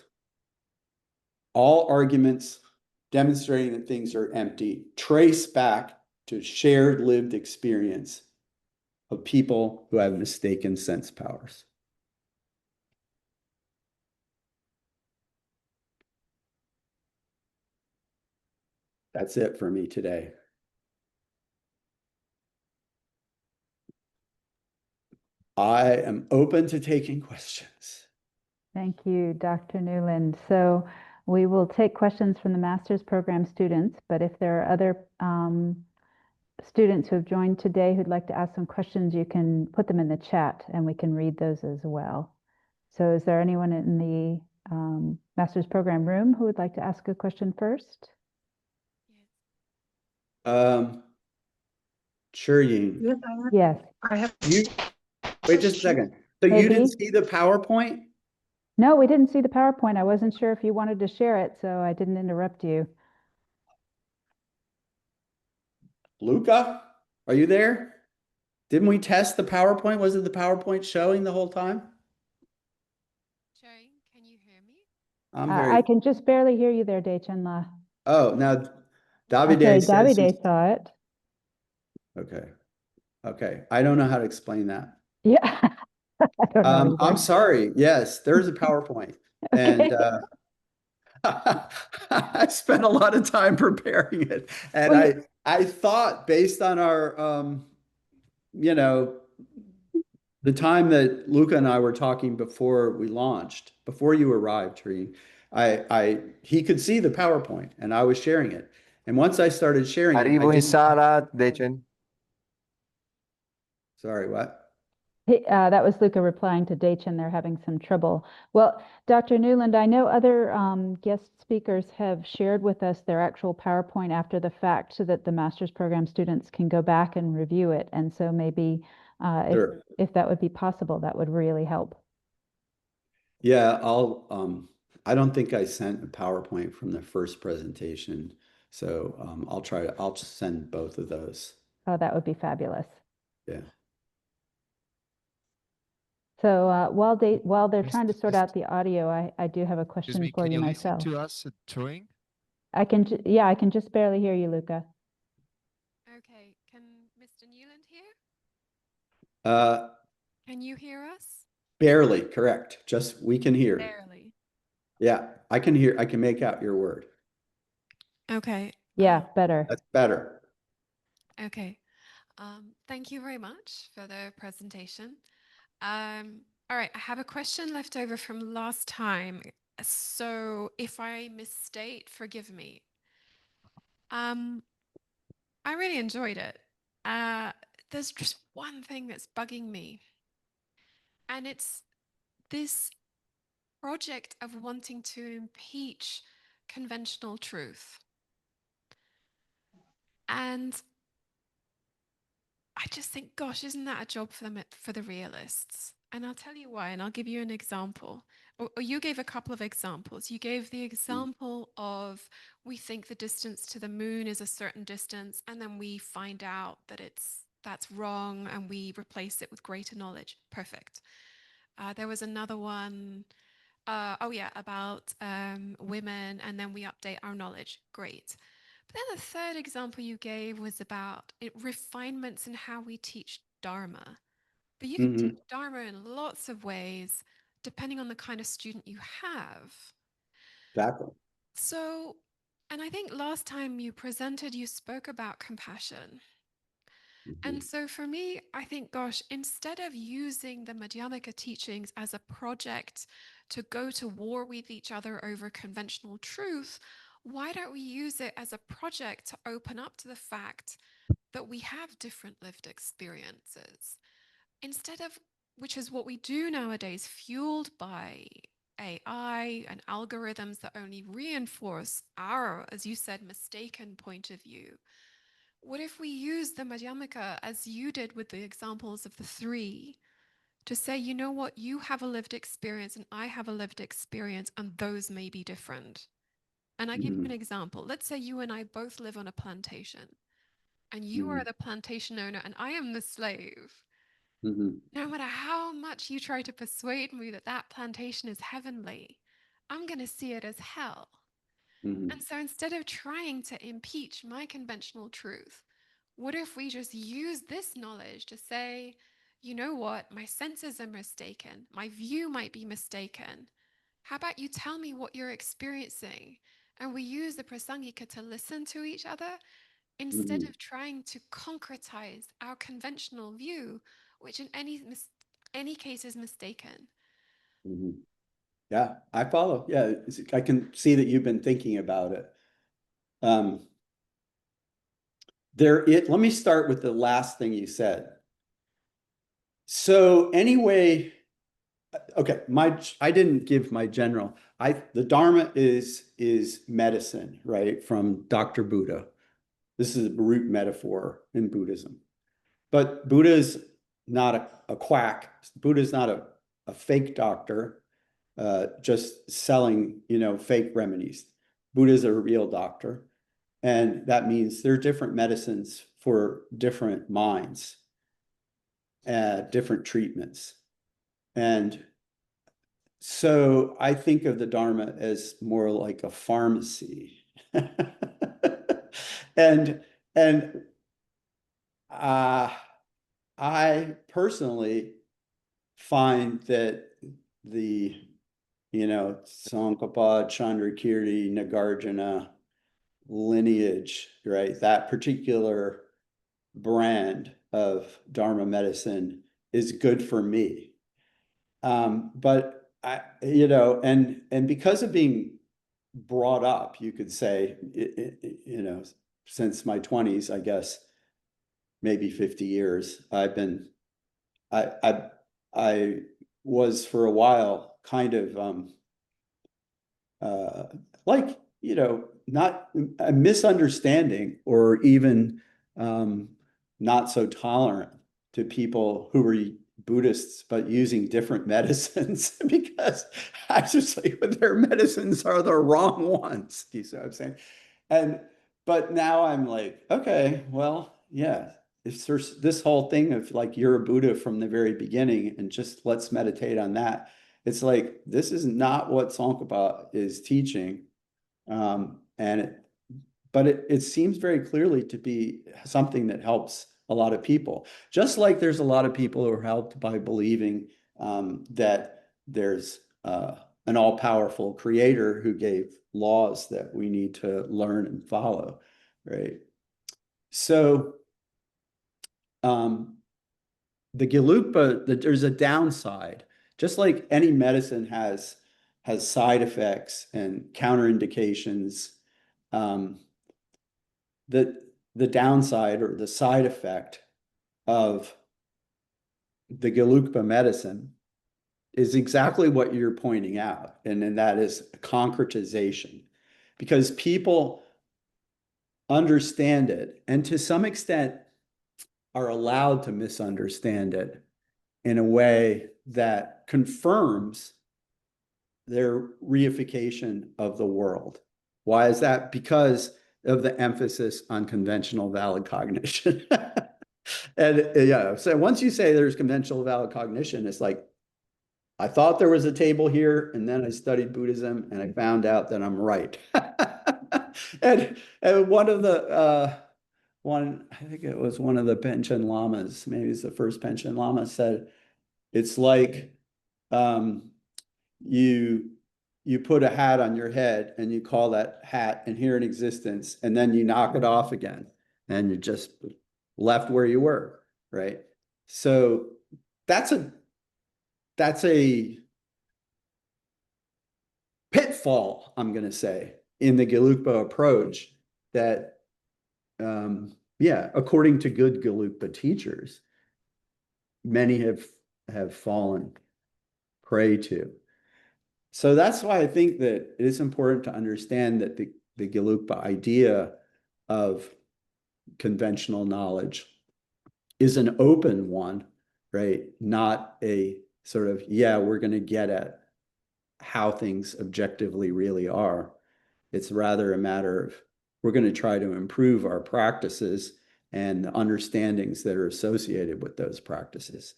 Speaker 2: All arguments demonstrating that things are empty trace back to shared lived experience of people who have mistaken sense powers. That's it for me today. I am open to taking questions.
Speaker 1: Thank you, Dr. Newland. So we will take questions from the master's program students, but if there are other students who have joined today who'd like to ask some questions, you can put them in the chat and we can read those as well. So is there anyone in the master's program room who would like to ask a question first?
Speaker 2: Sure, Ying.
Speaker 1: Yes.
Speaker 3: I have.
Speaker 2: Wait just a second. So
Speaker 1: Hey,
Speaker 2: you didn't
Speaker 1: Dee?
Speaker 2: see the PowerPoint?
Speaker 1: No, we didn't see the PowerPoint. I wasn't sure if you wanted to share it, so I didn't interrupt you.
Speaker 2: Luca, are you there? Didn't we test the PowerPoint? Wasn't the PowerPoint showing the whole time?
Speaker 4: Showing, can you hear me?
Speaker 1: I can just barely hear you there, Dae-Chun-La.
Speaker 2: Oh, now Davide
Speaker 1: Okay,
Speaker 2: says
Speaker 1: Davide saw it.
Speaker 2: Okay. I don't know how to explain that.
Speaker 1: Yeah, I don't know
Speaker 2: I'm
Speaker 1: either.
Speaker 2: sorry. Yes, there's a PowerPoint. And
Speaker 1: Okay.
Speaker 2: I spent a lot of time preparing it. And
Speaker 1: Well,
Speaker 2: I thought, based on our the time that Luca and I were talking before we launched, before you arrived, Tree, he could see the PowerPoint and I was sharing it. And once I started sharing it,
Speaker 3: Arrivo in sala, Dechen.
Speaker 2: Sorry, what?
Speaker 1: that was Luca replying to Dae-Chun. They're having some trouble. Well, Dr. Newland, I know other guest speakers have shared with us their actual PowerPoint after the fact so that the master's program students can go back and review it. And so maybe
Speaker 2: Sure.
Speaker 1: if that would be possible, that would really help.
Speaker 2: Yeah, I don't think I sent a PowerPoint from the first presentation. So I'll just send both of those.
Speaker 1: Oh, that would be fabulous.
Speaker 2: Yeah.
Speaker 1: So while they're trying to sort out the audio, I do have a question for
Speaker 5: Can
Speaker 1: you
Speaker 5: you
Speaker 1: myself.
Speaker 5: listen to us touring?
Speaker 1: I can just barely hear you, Luca.
Speaker 4: Okay, can Mr. Newland hear?
Speaker 2: Uh,
Speaker 4: Can you hear us?
Speaker 2: Barely, correct. Just we can hear.
Speaker 4: Barely.
Speaker 2: Yeah, I can hear. I can make out your word.
Speaker 4: Okay.
Speaker 1: Yeah, better.
Speaker 2: That's better.
Speaker 4: Okay. Thank you very much for the presentation. All right, I have a question left over from last time. So if I misstate, forgive me. I really enjoyed it. There's just one thing that's bugging me, and it's this project of wanting to impeach conventional truth. And I just think, gosh, isn't that a job for them, for the realists? And I'll tell you why, and I'll give you an example. Or you gave a couple of examples. You gave the example of we think the distance to the moon is a certain distance, and then we find out that that's wrong, and we replace it with greater knowledge. Perfect. There was another one, oh yeah, about women, and then we update our knowledge. Great. But then the third example you gave was about refinements in how we teach Dharma. But you can teach Dharma in lots of ways, depending on the kind of student you have.
Speaker 2: Exactly.
Speaker 4: So, and I think last time you presented, you spoke about compassion. And so for me, I think, gosh, instead of using the Madhyamaka teachings as a project to go to war with each other over conventional truth, why don't we use it as a project to open up to the fact that we have different lived experiences? Instead of, which is what we do nowadays, fueled by AI and algorithms that only reinforce our, as you said, mistaken point of view. What if we use the Madhyamaka, as you did with the examples of the three, to say, you know what, you have a lived experience and I have a lived experience, and those may be different. And I give you an example. Let's say you and I both live on a plantation, and you are the plantation owner and I am the slave. No matter how much you try to persuade me that that plantation is heavenly, I'm going to see it as hell. And so instead of trying to impeach my conventional truth, what if we just use this knowledge to say, you know what, my senses are mistaken, my view might be mistaken. How about you tell me what you're experiencing? And we use the prasangika to listen to each other instead of trying to concretize our conventional view, which in any case is mistaken.
Speaker 2: Yeah, I follow. Yeah, I can see that you've been thinking about it. Let me start with the last thing you said. So anyway, okay, I didn't give my general. The Dharma is medicine, right? From Dr. Buddha. This is a root metaphor in Buddhism. But Buddha is not a quack. Buddha is not a fake doctor, just selling, fake remedies. Buddha is a real doctor. And that means there are different medicines for different minds, different treatments. And so I think of the Dharma as more like a pharmacy. and I personally find that the, Tsongkhapa, Chandrakirti, Nagarjuna lineage, right? That particular brand of Dharma medicine is good for me. But and because of being brought up, you could say, since my 20s, I guess, maybe 50 years, I was for a while kind of like, not a misunderstanding or even not so tolerant to people who were Buddhists, but using different medicines because actually their medicines are the wrong ones. Do you see what I'm saying? But now I'm like, okay, well, yeah, if there's this whole thing of like, you're a Buddha from the very beginning and just let's meditate on that. It's like, this is not what Tsongkhapa is teaching. But it seems very clearly to be something that helps a lot of people. Just like there's a lot of people who are helped by believing that there's an all-powerful creator who gave laws that we need to learn and follow, right? So the Gelugpa, there's a downside. Just like any medicine has side effects and counterindications, the downside or the side effect of the Gelugpa medicine is exactly what you're pointing out, and that is concretization. because people understand it, and to some extent are allowed to misunderstand it in a way that confirms their reification of the world. Why is that? Because of the emphasis on conventional valid cognition. And yeah, so once you say there's conventional valid cognition, it's like, I thought there was a table here, and then I studied Buddhism, and I found out that I'm right. and one of the I think it was one of the Panchen Lamas, maybe it's the first Panchen Lama, said, it's like you put a hat on your head and you call that hat inherent existence, and then you knock it off again, and you're just left where you were, right? So that's a pitfall, I'm going to say, in the Gelugpa approach that, yeah, according to good Gelugpa teachers, many have fallen prey to. So that's why I think that it is important to understand that the Gelugpa idea of conventional knowledge is an open one, right? Not a sort of, yeah, we're going to get at how things objectively really are. It's rather a matter of, we're going to try to improve our practices and the understandings that are associated with those practices.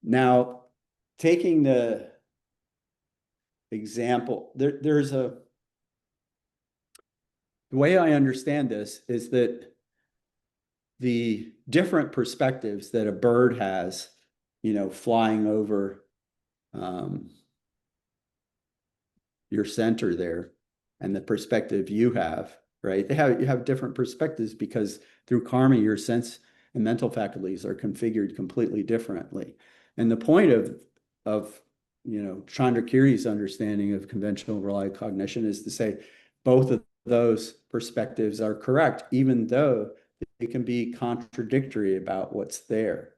Speaker 2: Now, taking the example, there's the way I understand this is that the different perspectives that a bird has, flying over your center there, and the perspective you have, right? You have different perspectives because through karma, your sense and mental faculties are configured completely differently. And the point of Chandrakiri's understanding of conventional valid cognition is to say both of those perspectives are correct, even though they can be contradictory about what's there.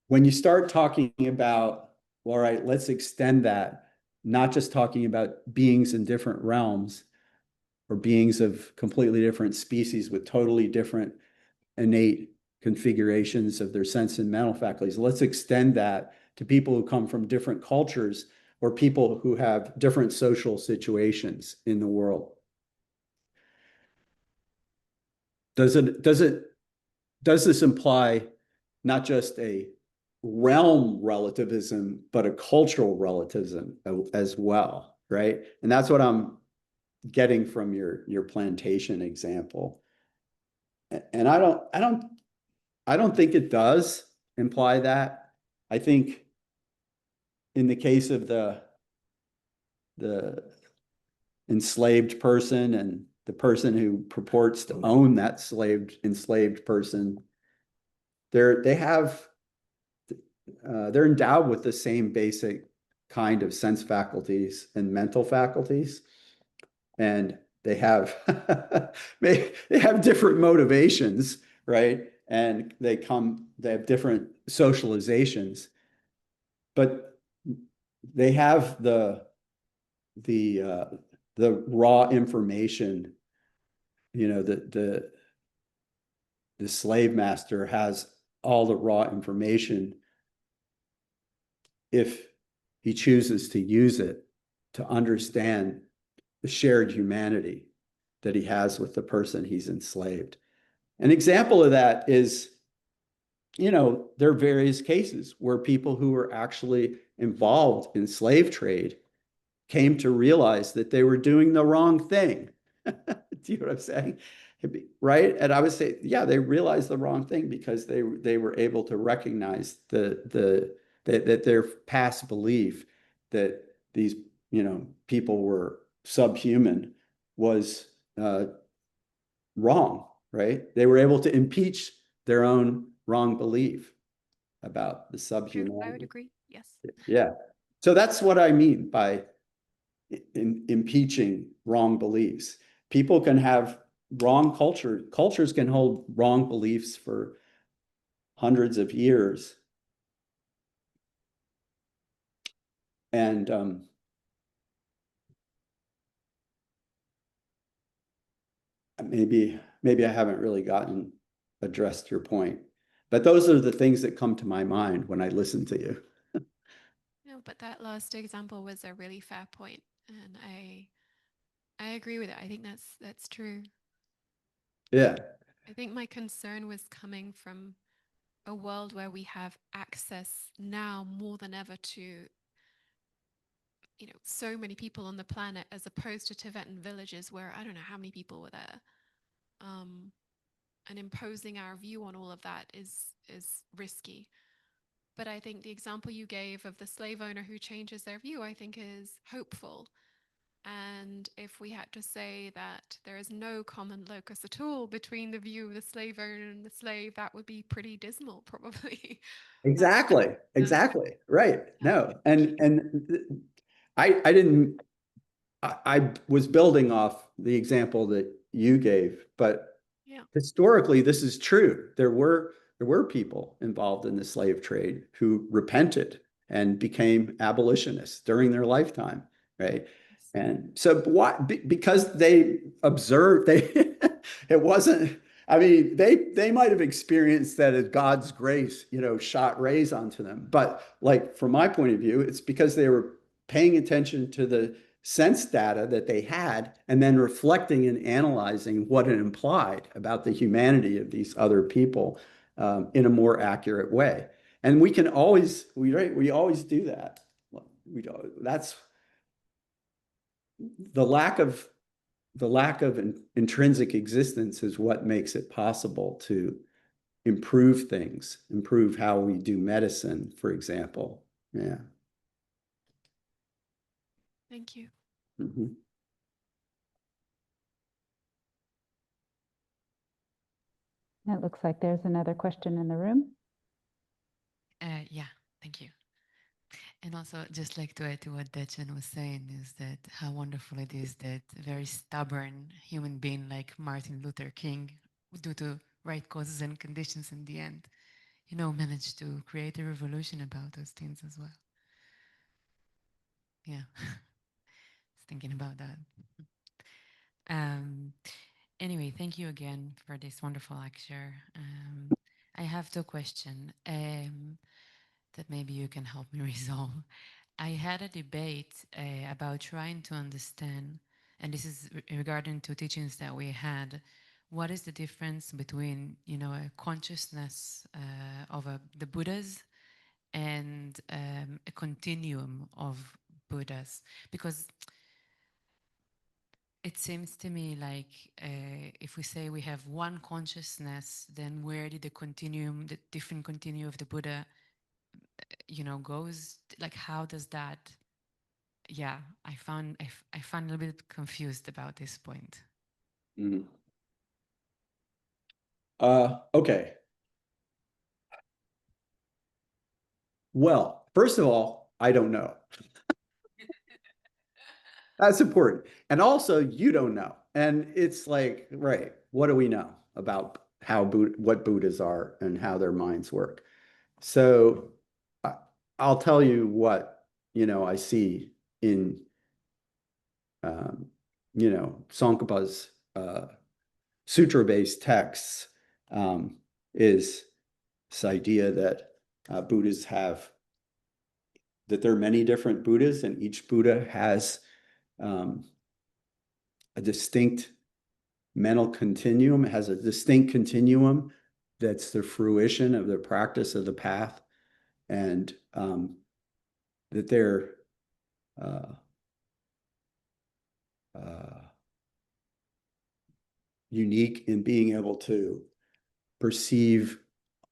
Speaker 2: When you start talking about, well, all right, let's extend that, not just talking about beings in different realms or beings of completely different species with totally different innate configurations of their sense and mental faculties. Let's extend that to people who come from different cultures or people who have different social situations in the world. Does this imply not just a realm relativism, but a cultural relativism as well, right? And that's what I'm getting from your plantation example. And I don't think it does imply that. I think in the case of the enslaved person and the person who purports to own that enslaved person, they're endowed with the same basic kind of sense faculties and mental faculties, and they have they have different motivations, right? And they have different socializations, but they have the raw information. The slave master has all the raw information if he chooses to use it to understand the shared humanity that he has with the person he's enslaved. An example of that is, there are various cases where people who were actually involved in slave trade came to realize that they were doing the wrong thing. Do you know what I'm saying? Right? And I would say, yeah, they realized the wrong thing because they were able to recognize that their past belief that these people were subhuman was wrong, right? They were able to impeach their own wrong belief about the subhuman.
Speaker 4: I would agree, yes.
Speaker 2: Yeah. So that's what I mean by impeaching wrong beliefs. People can have wrong cultures can hold wrong beliefs for hundreds of years. And maybe I haven't really addressed your point, but those are the things that come to my mind when I listen to you.
Speaker 4: No, but that last example was a really fair point, and I agree with it. I think that's true.
Speaker 2: Yeah.
Speaker 4: I think my concern was coming from a world where we have access now more than ever to, so many people on the planet, as opposed to Tibetan villages where I don't know how many people were there. And imposing our view on all of that is risky. But I think the example you gave of the slave owner who changes their view, I think is hopeful. And if we had to say that there is no common locus at all between the view of the slave owner and the slave, that would be pretty dismal, probably.
Speaker 2: Exactly. Exactly. Right. No. And I was building off the example that you gave, but
Speaker 4: Yeah.
Speaker 2: historically, this is true. There were people involved in the slave trade who repented and became abolitionists during their lifetime, right? And so because they observed, it wasn't, I mean, they might have experienced that as God's grace, shot rays onto them. But like from my point of view, it's because they were paying attention to the sense data that they had and then reflecting and analyzing what it implied about the humanity of these other people in a more accurate way. And we always do that. That's the lack of intrinsic existence is what makes it possible to improve things, improve how we do medicine, for example. Yeah.
Speaker 4: Thank you.
Speaker 2: Mm-hmm.
Speaker 1: It looks like there's another question in the room.
Speaker 5: Yeah, thank you. And also, just like to add to what Dechen was saying, is that how wonderful it is that a very stubborn human being like Martin Luther King, due to right causes and conditions in the end, managed to create a revolution about those things as well. Yeah, thinking about that. Anyway, thank you again for this wonderful lecture. I have two questions that maybe you can help me resolve. I had a debate about trying to understand, and this is regarding to teachings that we had, what is the difference between, a consciousness of the Buddhas and a continuum of Buddhas? Because it seems to me like if we say we have one consciousness, then where did the different continuum of the Buddha, goes? Like, how does that? Yeah, I found a little bit confused about this point.
Speaker 2: Mm. Okay. Well, first of all, I don't know. That's important. And also, you don't know. And it's like, right, what do we know about what Buddhas are and how their minds work? So I'll tell you what, I see in, Tsongkhapa's sutra-based texts is this idea that Buddhas that there are many different Buddhas, and each Buddha has a distinct mental continuum, has a distinct continuum that's the fruition of the practice of the path, and that they're unique in being able to perceive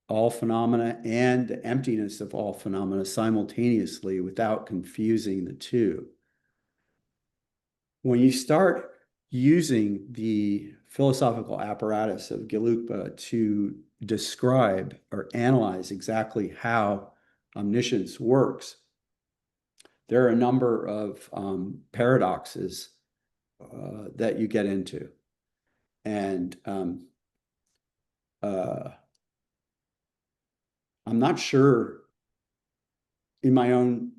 Speaker 2: all phenomena and the emptiness of all phenomena simultaneously without confusing the two. When you start using the philosophical apparatus of Gelugpa to describe or analyze exactly how omniscience works, there are a number of paradoxes that you get into. And I'm not sure in my own,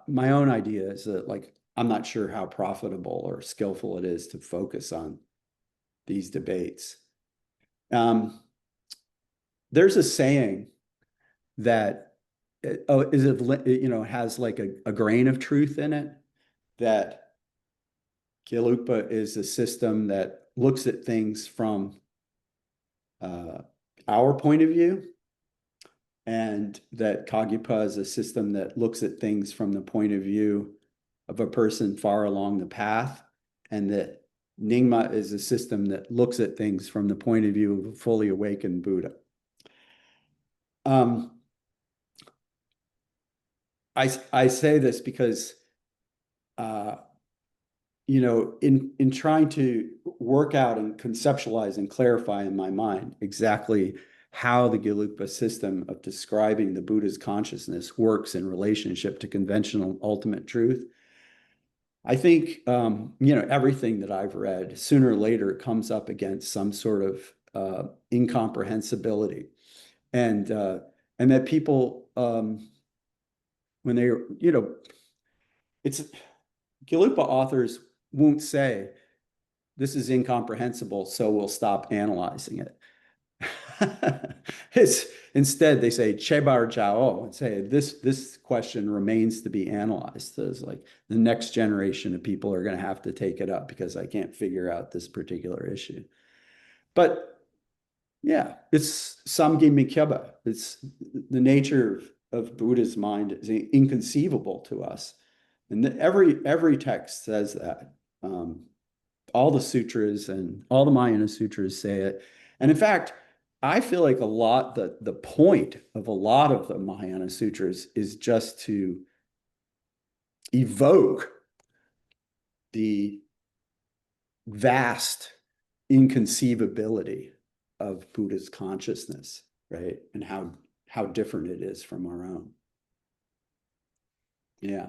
Speaker 2: my own idea is that, like, I'm not sure how profitable or skillful it is to focus on these debates. There's a saying that, has like a grain of truth in it, that Gelugpa is a system that looks at things from our point of view, and that Kagyapa is a system that looks at things from the point of view of a person far along the path, and that Nyingma is a system that looks at things from the point of view of a fully awakened Buddha. I say this because, in trying to work out and conceptualize and clarify in my mind exactly how the Gelugpa system of describing the Buddha's consciousness works in relationship to conventional ultimate truth, I think, everything that I've read, sooner or later, comes up against some sort of incomprehensibility. And that people, when they, it's Gelugpa authors won't say, this is incomprehensible, so we'll stop analyzing it. Instead, they say Chebar Jiao, and say this question remains to be analyzed. So it's like the next generation of people are going to have to take it up because I can't figure out this particular issue. But yeah, it's samgi mikyaba. It's the nature of Buddha's mind is inconceivable to us, and every text says that. All the sutras and all the Mahayana sutras say it, and in fact, I feel like the point of a lot of the Mahayana sutras is just to evoke the vast inconceivability of Buddha's consciousness, right? And how different it is from our own. Yeah.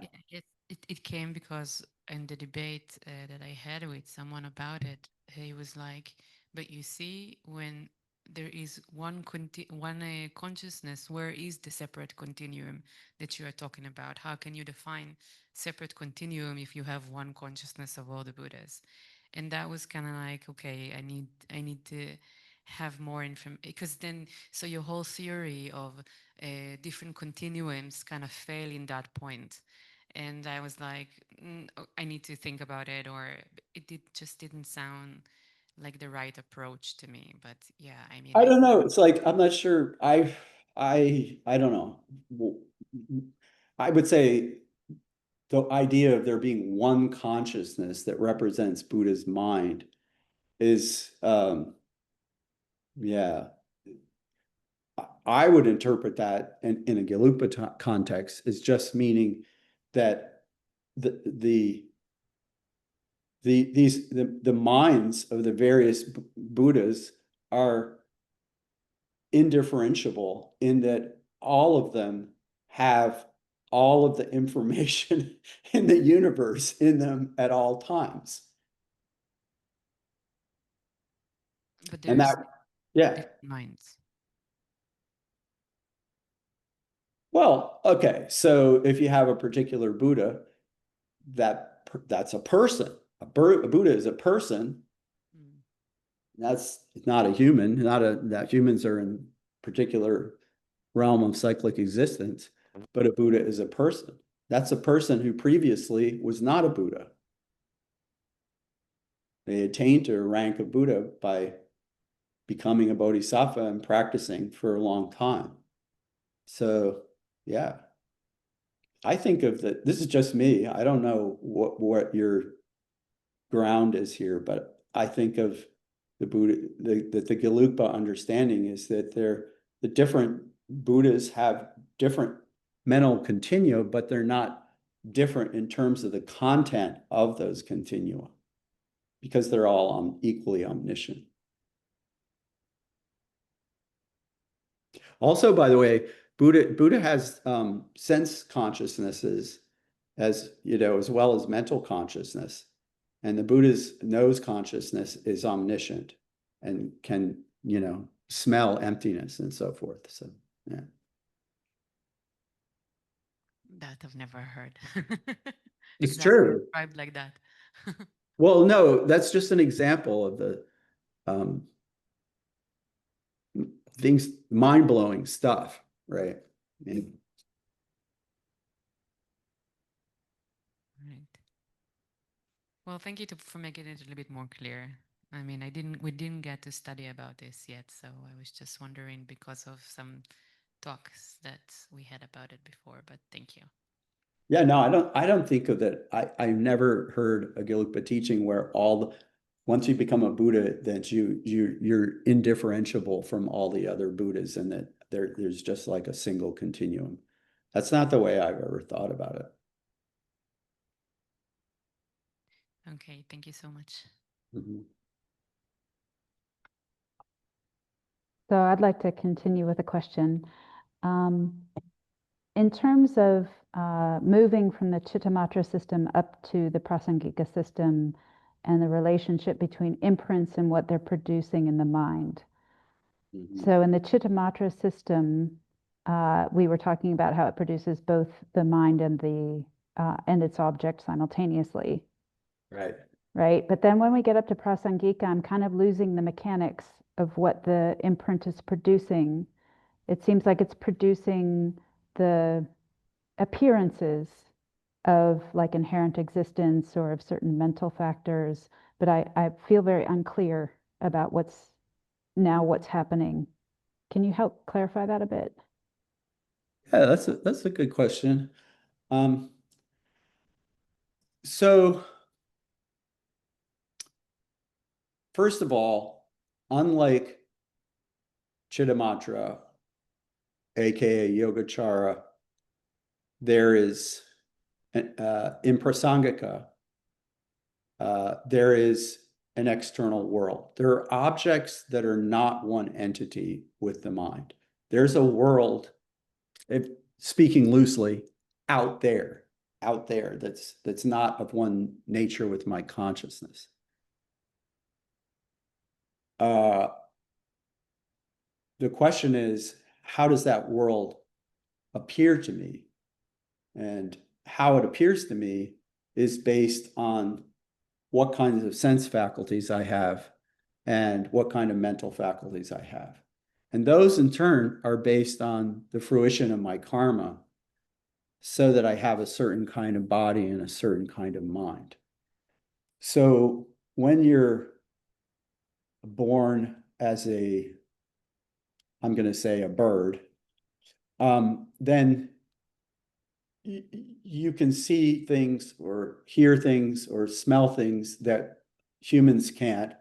Speaker 5: It came because in the debate that I had with someone about it, he was like, but you see, when there is one consciousness, where is the separate continuum that you are talking about? How can you define separate continuum if you have one consciousness of all the Buddhas? And that was kind of like, okay, I need to have more information, because then, so your whole theory of different continuums kind of fail in that point. And I was like, I need to think about it, or just didn't sound like the right approach to me. But yeah, I mean,
Speaker 2: I don't know. It's like, I'm not sure. I don't know. I would say the idea of there being one consciousness that represents Buddha's mind is, yeah, I would interpret that in a Gelugpa context as just meaning that the minds of the various Buddhas are indifferentiable, in that all of them have all of the information in the universe in them at all times.
Speaker 5: but
Speaker 2: And
Speaker 5: there's
Speaker 2: yeah.
Speaker 5: minds.
Speaker 2: Well, okay. So if you have a particular Buddha, that's a person. A Buddha is a person. That's not a human. That humans are in particular realm of cyclic existence, but a Buddha is a person. That's a person who previously was not a Buddha. They attained to a rank of Buddha by becoming a bodhisattva and practicing for a long time. So, yeah. I think of that. This is just me. I don't know what your ground is here, but I think of the Buddha, the Gelugpa understanding is that the different Buddhas have different mental continua, but they're not different in terms of the content of those continua, because they're all equally omniscient. Also, by the way, Buddha has sense consciousnesses, as well as mental consciousness, and the Buddha's nose consciousness is omniscient and can smell emptiness and so forth. So yeah.
Speaker 5: That I've never heard.
Speaker 2: It's
Speaker 5: Exactly
Speaker 2: true.
Speaker 5: described like that.
Speaker 2: Well, no, that's just an example of the um, things, mind-blowing stuff, right? I mean,
Speaker 5: Right. Well, thank you for making it a little bit more clear. I mean, we didn't get to study about this yet, so I was just wondering because of some talks that we had about it before, but thank you.
Speaker 2: yeah, no, I don't think of that. I've never heard a Gelugpa teaching where once you become a Buddha, that you're indifferentiable from all the other Buddhas, and that there's just like a single continuum. That's not the way I've ever thought about it.
Speaker 5: Okay, thank you so much.
Speaker 2: Mhm.
Speaker 1: So I'd like to continue with a question. In terms of moving from the Chittamatra system up to the Prasangika system and the relationship between imprints and what they're producing in the mind.
Speaker 2: Mhm.
Speaker 1: So in the Chittamatra system, we were talking about how it produces both the mind and its object simultaneously,
Speaker 2: Right.
Speaker 1: right? But then when we get up to Prasangika, I'm kind of losing the mechanics of what the imprint is producing. It seems like it's producing the appearances of like inherent existence or of certain mental factors, but I feel very unclear about what's happening. Can you help clarify that a bit?
Speaker 2: Yeah, that's a good question. Um, so first of all, unlike Chittamatra, aka Yogacara, there is in Prasangika, there is an external world. There are objects that are not one entity with the mind. There's a world, if speaking loosely, out there that's not of one nature with my consciousness. The question is, how does that world appear to me? And how it appears to me is based on what kinds of sense faculties I have and what kind of mental faculties I have. And those in turn are based on the fruition of my karma, so that I have a certain kind of body and a certain kind of mind. So when you're born as I'm going to say a bird, then you can see things or hear things or smell things that humans can't.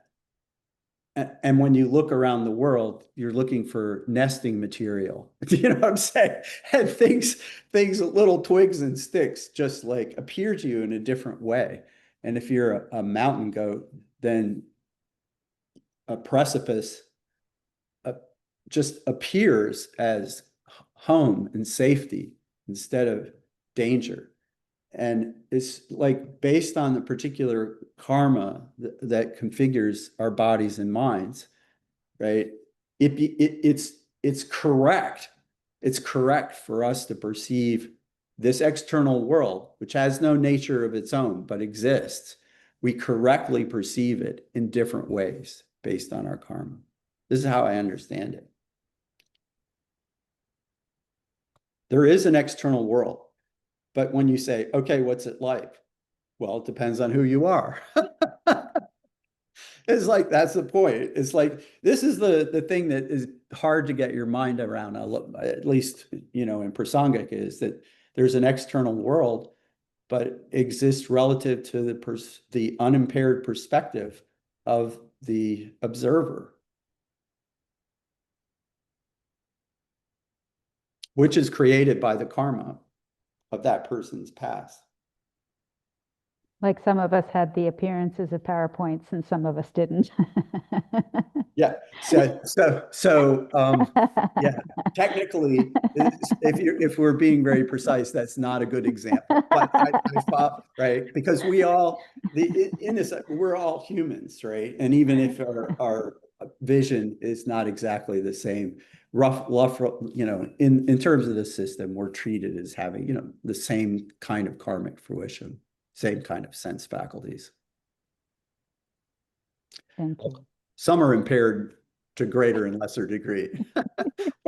Speaker 2: And when you look around the world, you're looking for nesting material. You know what I'm saying? And things, little twigs and sticks just like appear to you in a different way. And if you're a mountain goat, then a precipice just appears as home and safety instead of danger. And it's like based on the particular karma that configures our bodies and minds, right? It's correct. It's correct for us to perceive this external world, which has no nature of its own, but exists. We correctly perceive it in different ways based on our karma. This is how I understand it. There is an external world, but when you say, okay, what's it like? Well, it depends on who you are. It's like, that's the point. It's like, this is the thing that is hard to get your mind around, at least, in Prasangika, is that there's an external world, but exists relative to the unimpaired perspective of the observer, which is created by the karma of that person's past.
Speaker 1: Like some of us had the appearances of PowerPoints and some of us didn't.
Speaker 2: Yeah. Yeah, technically, if we're being very precise, that's not a good example. But I thought, right, because we're all humans, right? And even if our vision is not exactly the same, rough, in terms of the system, we're treated as having, the same kind of karmic fruition, same kind of sense faculties.
Speaker 1: Thank you.
Speaker 2: Some are impaired to greater and lesser degree.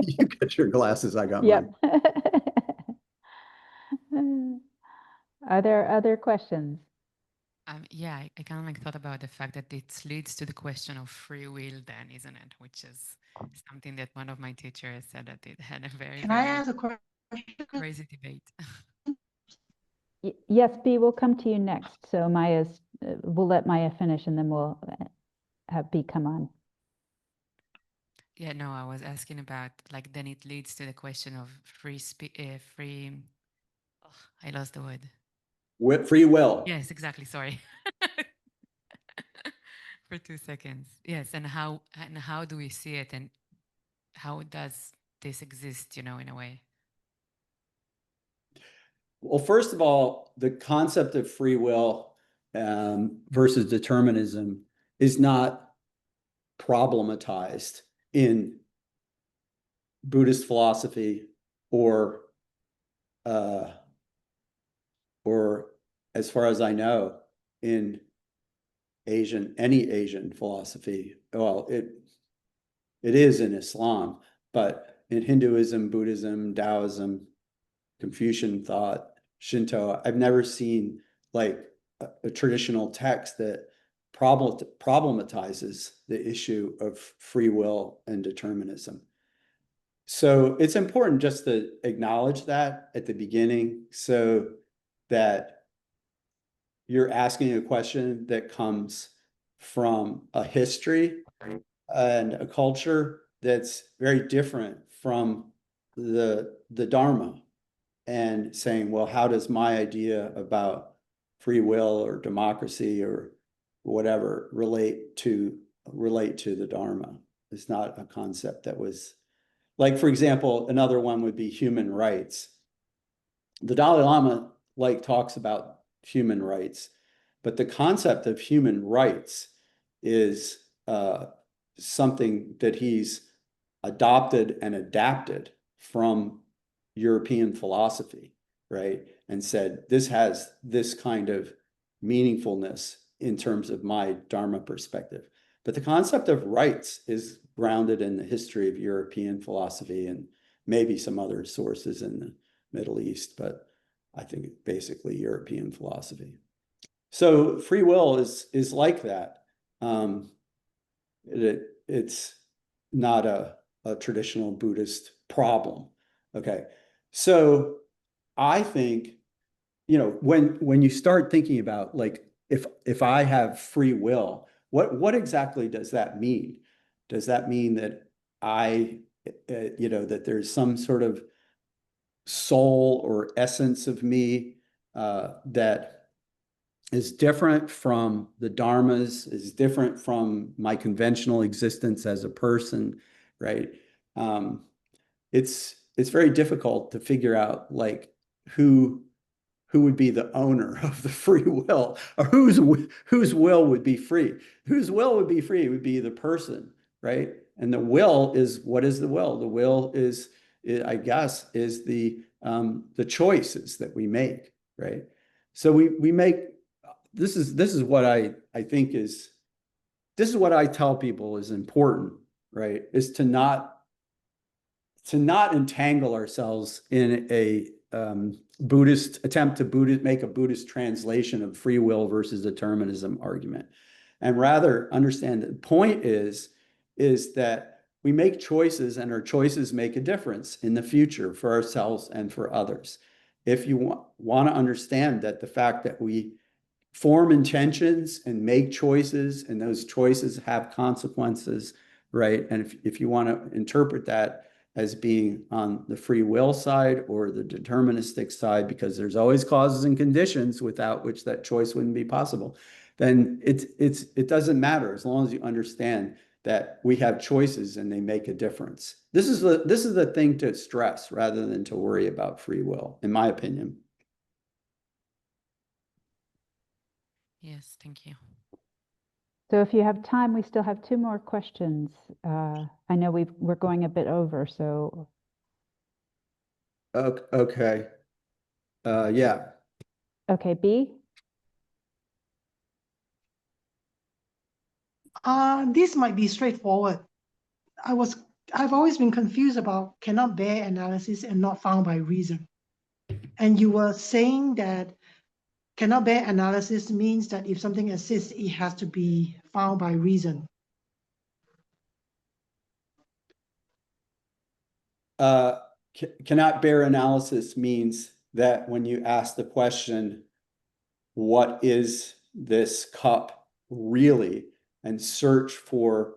Speaker 2: You got your glasses, I got
Speaker 1: Yep.
Speaker 2: mine.
Speaker 1: Are there other questions?
Speaker 5: Yeah, I kind of like thought about the fact that it leads to the question of free will then, isn't it? Which is something that one of my teachers said that it had a very,
Speaker 6: Can I
Speaker 5: very
Speaker 6: ask a question?
Speaker 5: crazy debate.
Speaker 1: Yes, B, we'll come to you next. So we'll let Maya finish and then we'll have B come on.
Speaker 5: Yeah, no, I was asking about like then it leads to the question of oh, I lost the word.
Speaker 2: With free will.
Speaker 5: Yes, exactly. Sorry. For 2 seconds. Yes, and how do we see it, and how does this exist, in a way?
Speaker 2: Well, first of all, the concept of free will versus determinism is not problematized in Buddhist philosophy or as far as I know, in any Asian philosophy. Well, it is in Islam, but in Hinduism, Buddhism, Taoism, Confucian thought, Shinto, I've never seen like a traditional text that problematizes the issue of free will and determinism. So it's important just to acknowledge that at the beginning so that you're asking a question that comes from a history and a culture that's very different from the Dharma, and saying, well, how does my idea about free will or democracy or whatever relate to the Dharma? It's not a concept that was like, for example, another one would be human rights. The Dalai Lama talks about human rights, but the concept of human rights is something that he's adopted and adapted from European philosophy, right? And said, this has this kind of meaningfulness in terms of my Dharma perspective. But the concept of rights is grounded in the history of European philosophy and maybe some other sources in the Middle East, but I think basically European philosophy. So free will is like that. It's not a traditional Buddhist problem. Okay, so I think, when you start thinking about like if I have free will, what exactly does that mean? Does that mean that that there's some sort of soul or essence of me that is different from the dharmas, is different from my conventional existence as a person, right? It's very difficult to figure out like who would be the owner of the free will, or whose will would be free. Whose will would be free would be the person, right? And the will is, what is the will? The will is I guess, is the choices that we make, right? So we make, this is what I think is, this is what I tell people is important, right? Is to not entangle ourselves in a Buddhist attempt to make a Buddhist translation of free will versus determinism argument, and rather understand that the point is that we make choices, and our choices make a difference in the future for ourselves and for others. If you want to understand that the fact that we form intentions and make choices, and those choices have consequences, right? And if you want to interpret that as being on the free will side or the deterministic side, because there's always causes and conditions without which that choice wouldn't be possible, then it doesn't matter as long as you understand that we have choices and they make a difference. This is the thing to stress rather than to worry about free will, in my opinion.
Speaker 5: Yes, thank you.
Speaker 1: So if you have time, we still have 2 more questions. I know we're going a bit over, so
Speaker 2: Okay. Yeah.
Speaker 1: okay, B.
Speaker 6: This might be straightforward. I've always been confused about cannot bear analysis and not found by reason. And you were saying that cannot bear analysis means that if something exists, it has to be found by reason.
Speaker 2: Cannot bear analysis means that when you ask the question, what is this cup really, and search for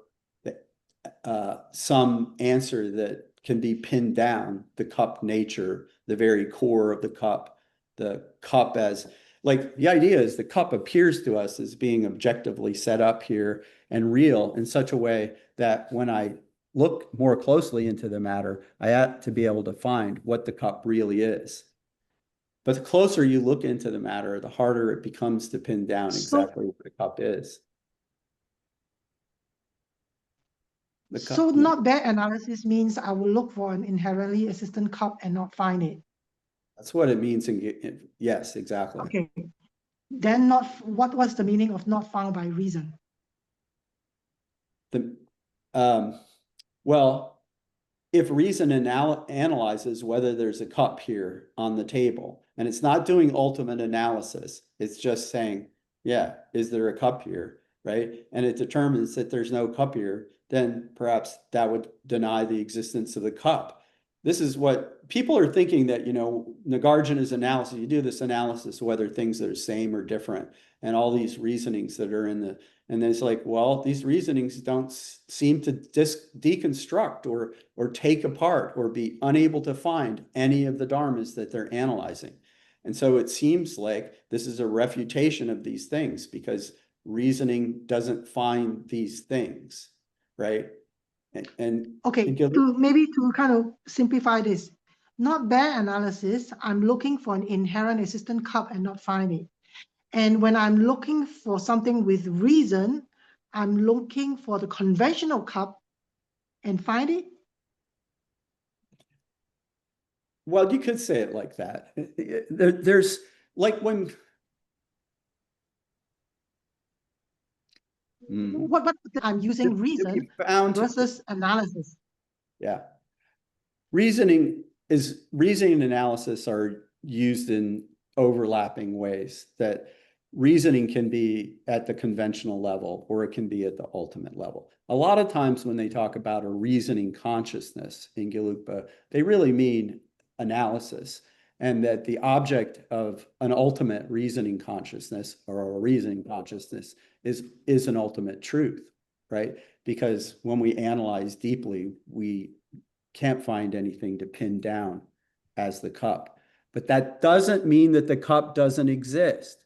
Speaker 2: some answer that can be pinned down, the cup nature, the very core of the cup as, like, the idea is the cup appears to us as being objectively set up here and real in such a way that when I look more closely into the matter, I ought to be able to find what the cup really is. But the closer you look into the matter, the harder it becomes to pin down exactly what the cup is.
Speaker 6: So not bear analysis means I will look for an inherently existent cup and not find it.
Speaker 2: That's what it means. Yes, exactly.
Speaker 6: Okay. Then what's the meaning of not found by reason?
Speaker 2: Well, if reason analyzes whether there's a cup here on the table, and it's not doing ultimate analysis, it's just saying, yeah, is there a cup here, right? And it determines that there's no cup here, then perhaps that would deny the existence of the cup. This is what people are thinking, that, Nagarjuna's analysis, you do this analysis whether things are same or different, and all these reasonings that are and then it's like, well, these reasonings don't seem to deconstruct or take apart or be unable to find any of the dharmas that they're analyzing. And so it seems like this is a refutation of these things, because reasoning doesn't find these things, right? And
Speaker 6: okay, maybe to kind of simplify this, not bear analysis, I'm looking for an inherent existent cup and not find it. And when I'm looking for something with reason, I'm looking for the conventional cup and find it.
Speaker 2: Well, you could say it like that. There's like when
Speaker 6: What I'm using reason versus analysis.
Speaker 2: Yeah. Reasoning and analysis are used in overlapping ways, that reasoning can be at the conventional level or it can be at the ultimate level. A lot of times when they talk about a reasoning consciousness in Gelugpa, they really mean analysis, and that the object of an ultimate reasoning consciousness or a reasoning consciousness is an ultimate truth, right? Because when we analyze deeply, we can't find anything to pin down as the cup. But that doesn't mean that the cup doesn't exist.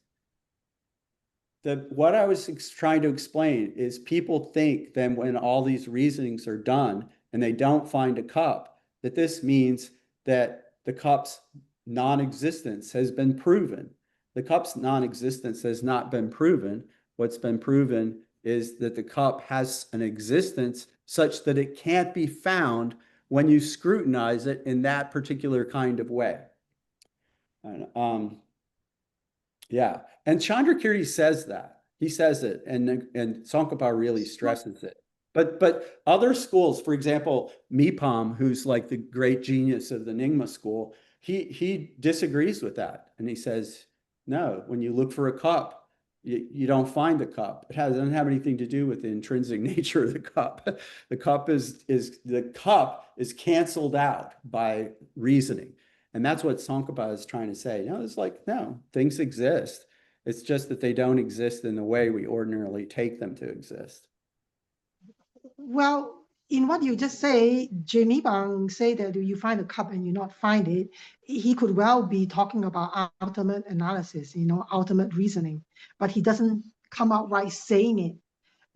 Speaker 2: What I was trying to explain is people think then when all these reasonings are done and they don't find a cup, that this means that the cup's non-existence has been proven. The cup's non-existence has not been proven. What's been proven is that the cup has an existence such that it can't be found when you scrutinize it in that particular kind of way. Yeah, and Chandrakirti says that. He says it, and Tsongkhapa really stresses it. But other schools, for example, Mipam, who's like the great genius of the Nyingma school, he disagrees with that, and he says, no, when you look for a cup, you don't find the cup. It doesn't have anything to do with the intrinsic nature of the cup. The cup is canceled out by reasoning. And that's what Tsongkhapa is trying to say. It's like, no, things exist. It's just that they don't exist in the way we ordinarily take them to exist.
Speaker 6: Well, in what you just say, Jamie Bang say that you find a cup and you not find it, he could well be talking about ultimate analysis, ultimate reasoning, but he doesn't come out right saying it.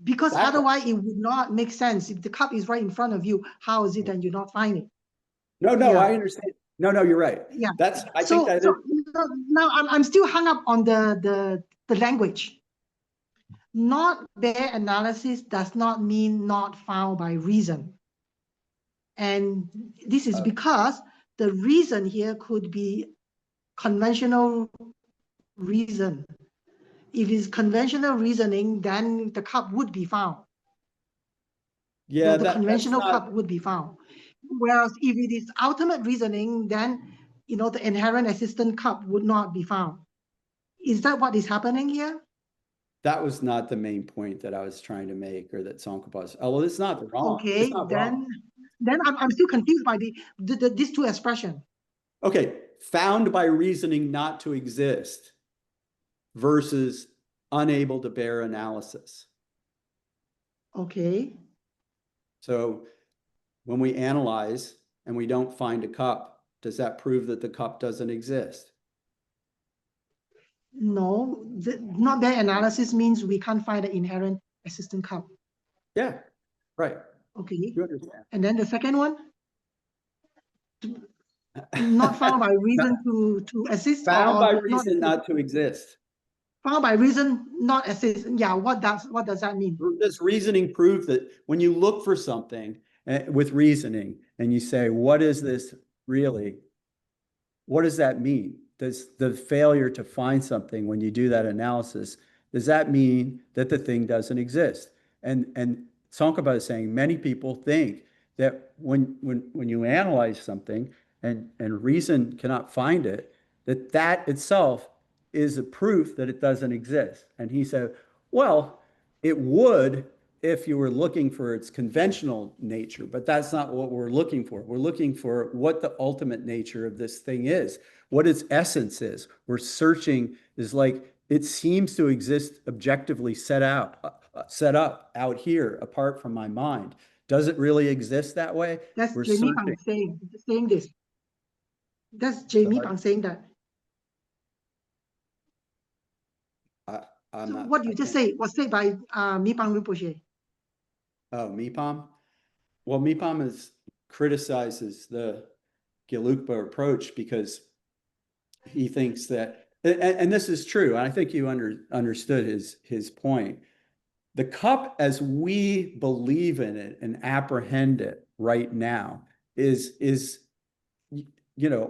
Speaker 6: Because otherwise it would not make sense. If the cup is right in front of you, how is it that you not find it?
Speaker 2: No, I understand. No, you're right.
Speaker 6: Yeah.
Speaker 2: I think that
Speaker 6: now I'm still hung up on the language. not bare analysis does not mean not found by reason. And this is because the reason here could be conventional reason. If it's conventional reasoning, then the cup would be found.
Speaker 2: Yeah,
Speaker 6: The
Speaker 2: that's
Speaker 6: conventional
Speaker 2: not,
Speaker 6: cup would be found. Whereas if it is ultimate reasoning, then the inherent existent cup would not be found. Is that what is happening here?
Speaker 2: that was not the main point that I was trying to make, or that Tsongkhapa was. Oh, well, it's not wrong.
Speaker 6: Okay,
Speaker 2: It's not wrong.
Speaker 6: then I'm still confused by these two expressions.
Speaker 2: Okay, found by reasoning not to exist versus unable to bear analysis.
Speaker 6: Okay.
Speaker 2: So when we analyze and we don't find a cup, does that prove that the cup doesn't exist?
Speaker 6: No, not bare analysis means we can't find the inherent existent cup.
Speaker 2: Yeah, right.
Speaker 6: Okay.
Speaker 2: You understand.
Speaker 6: And then the second one? Not found by reason to exist,
Speaker 2: Found
Speaker 6: or
Speaker 2: by
Speaker 6: not
Speaker 2: reason
Speaker 6: exist?
Speaker 2: not to exist.
Speaker 6: Found by reason not exist. Yeah, what does that mean?
Speaker 2: Does reasoning prove that when you look for something with reasoning and you say, what is this really? What does that mean? Does the failure to find something when you do that analysis, does that mean that the thing doesn't exist? And Tsongkhapa is saying many people think that when you analyze something and reason cannot find it, that itself is a proof that it doesn't exist. And he said, well, it would if you were looking for its conventional nature, but that's not what we're looking for. We're looking for what the ultimate nature of this thing is, what its essence is. We're searching is like, it seems to exist objectively set up out here apart from my mind. Does it really exist that way?
Speaker 6: That's
Speaker 2: We're
Speaker 6: Jamie
Speaker 2: searching.
Speaker 6: Pang saying this. That's Jamie Pang saying that.
Speaker 2: I'm
Speaker 6: So
Speaker 2: not,
Speaker 6: what you just say was said by Mipang Rinpoche.
Speaker 2: Oh, Mipam? Well, Mipam criticizes the Gelugpa approach because he thinks that, and this is true, and I think you understood his point. The cup, as we believe in it and apprehend it right now, is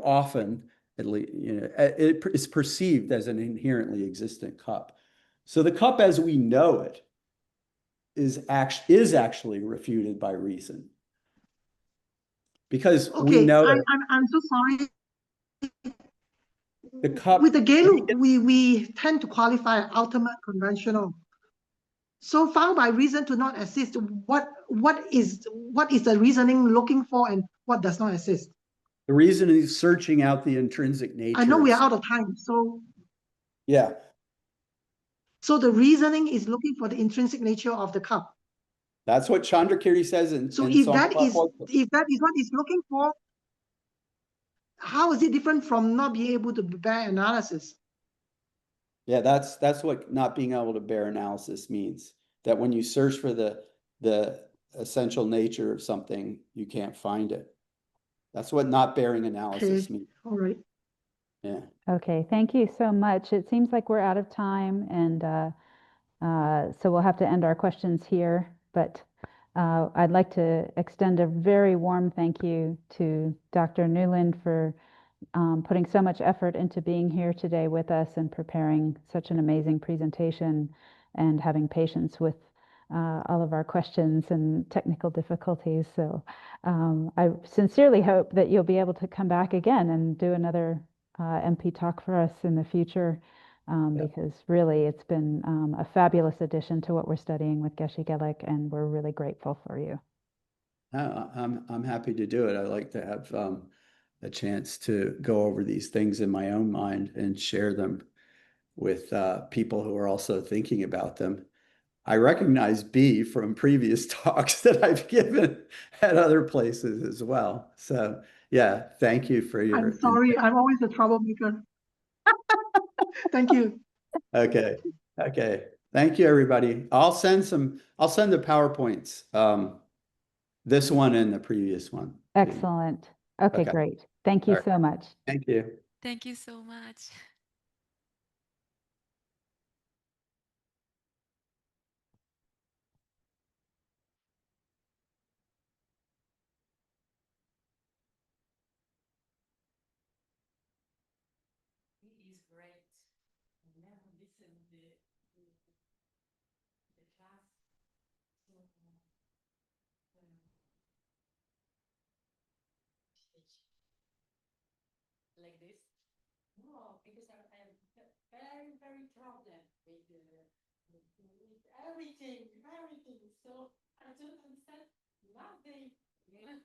Speaker 2: often, at least, it is perceived as an inherently existent cup. So the cup as we know it is actually refuted by reason, because we know that
Speaker 6: I'm so sorry.
Speaker 2: the cup
Speaker 6: With the Gelug, we tend to qualify ultimate conventional. So found by reason to not exist. What is the reasoning looking for, and what does not exist?
Speaker 2: the reason is searching out the intrinsic nature.
Speaker 6: I know we are out of time, so
Speaker 2: yeah.
Speaker 6: So the reasoning is looking for the intrinsic nature of the cup.
Speaker 2: That's what Chandrakirti says in
Speaker 6: So
Speaker 2: in
Speaker 6: if that is
Speaker 2: Tsongkhapa.
Speaker 6: what it's looking for, how is it different from not being able to bear analysis?
Speaker 2: Yeah, that's what not being able to bear analysis means. That when you search for the essential nature of something, you can't find it. That's what not bearing analysis
Speaker 6: Okay,
Speaker 2: means.
Speaker 6: all right.
Speaker 2: Yeah.
Speaker 1: Okay, thank you so much. It seems like we're out of time, and so we'll have to end our questions here. But I'd like to extend a very warm thank you to Dr. Newland for putting so much effort into being here today with us and preparing such an amazing presentation and having patience with all of our questions and technical difficulties. So I sincerely hope that you'll be able to come back again and do another MP talk for us in the future, because really it's been a fabulous addition to what we're studying with Geshe Gelek, and we're really grateful for you.
Speaker 2: I'm happy to do it. I like to have a chance to go over these things in my own mind and share them with people who are also thinking about them. I recognize B from previous talks that I've given at other places as well. So yeah, thank you for your.
Speaker 6: I'm sorry, I'm always a troublemaker. Thank you.
Speaker 2: Okay. Thank you, everybody. I'll send the PowerPoints. This one and the previous one.
Speaker 1: Excellent. Okay,
Speaker 2: Okay.
Speaker 1: great. Thank you
Speaker 2: All right.
Speaker 1: so much.
Speaker 2: Thank you.
Speaker 5: Thank you so much. great. I never listened the class. So, like this. No, because I have very, very problem with everything, everything. So I don't understand nothing. Yeah.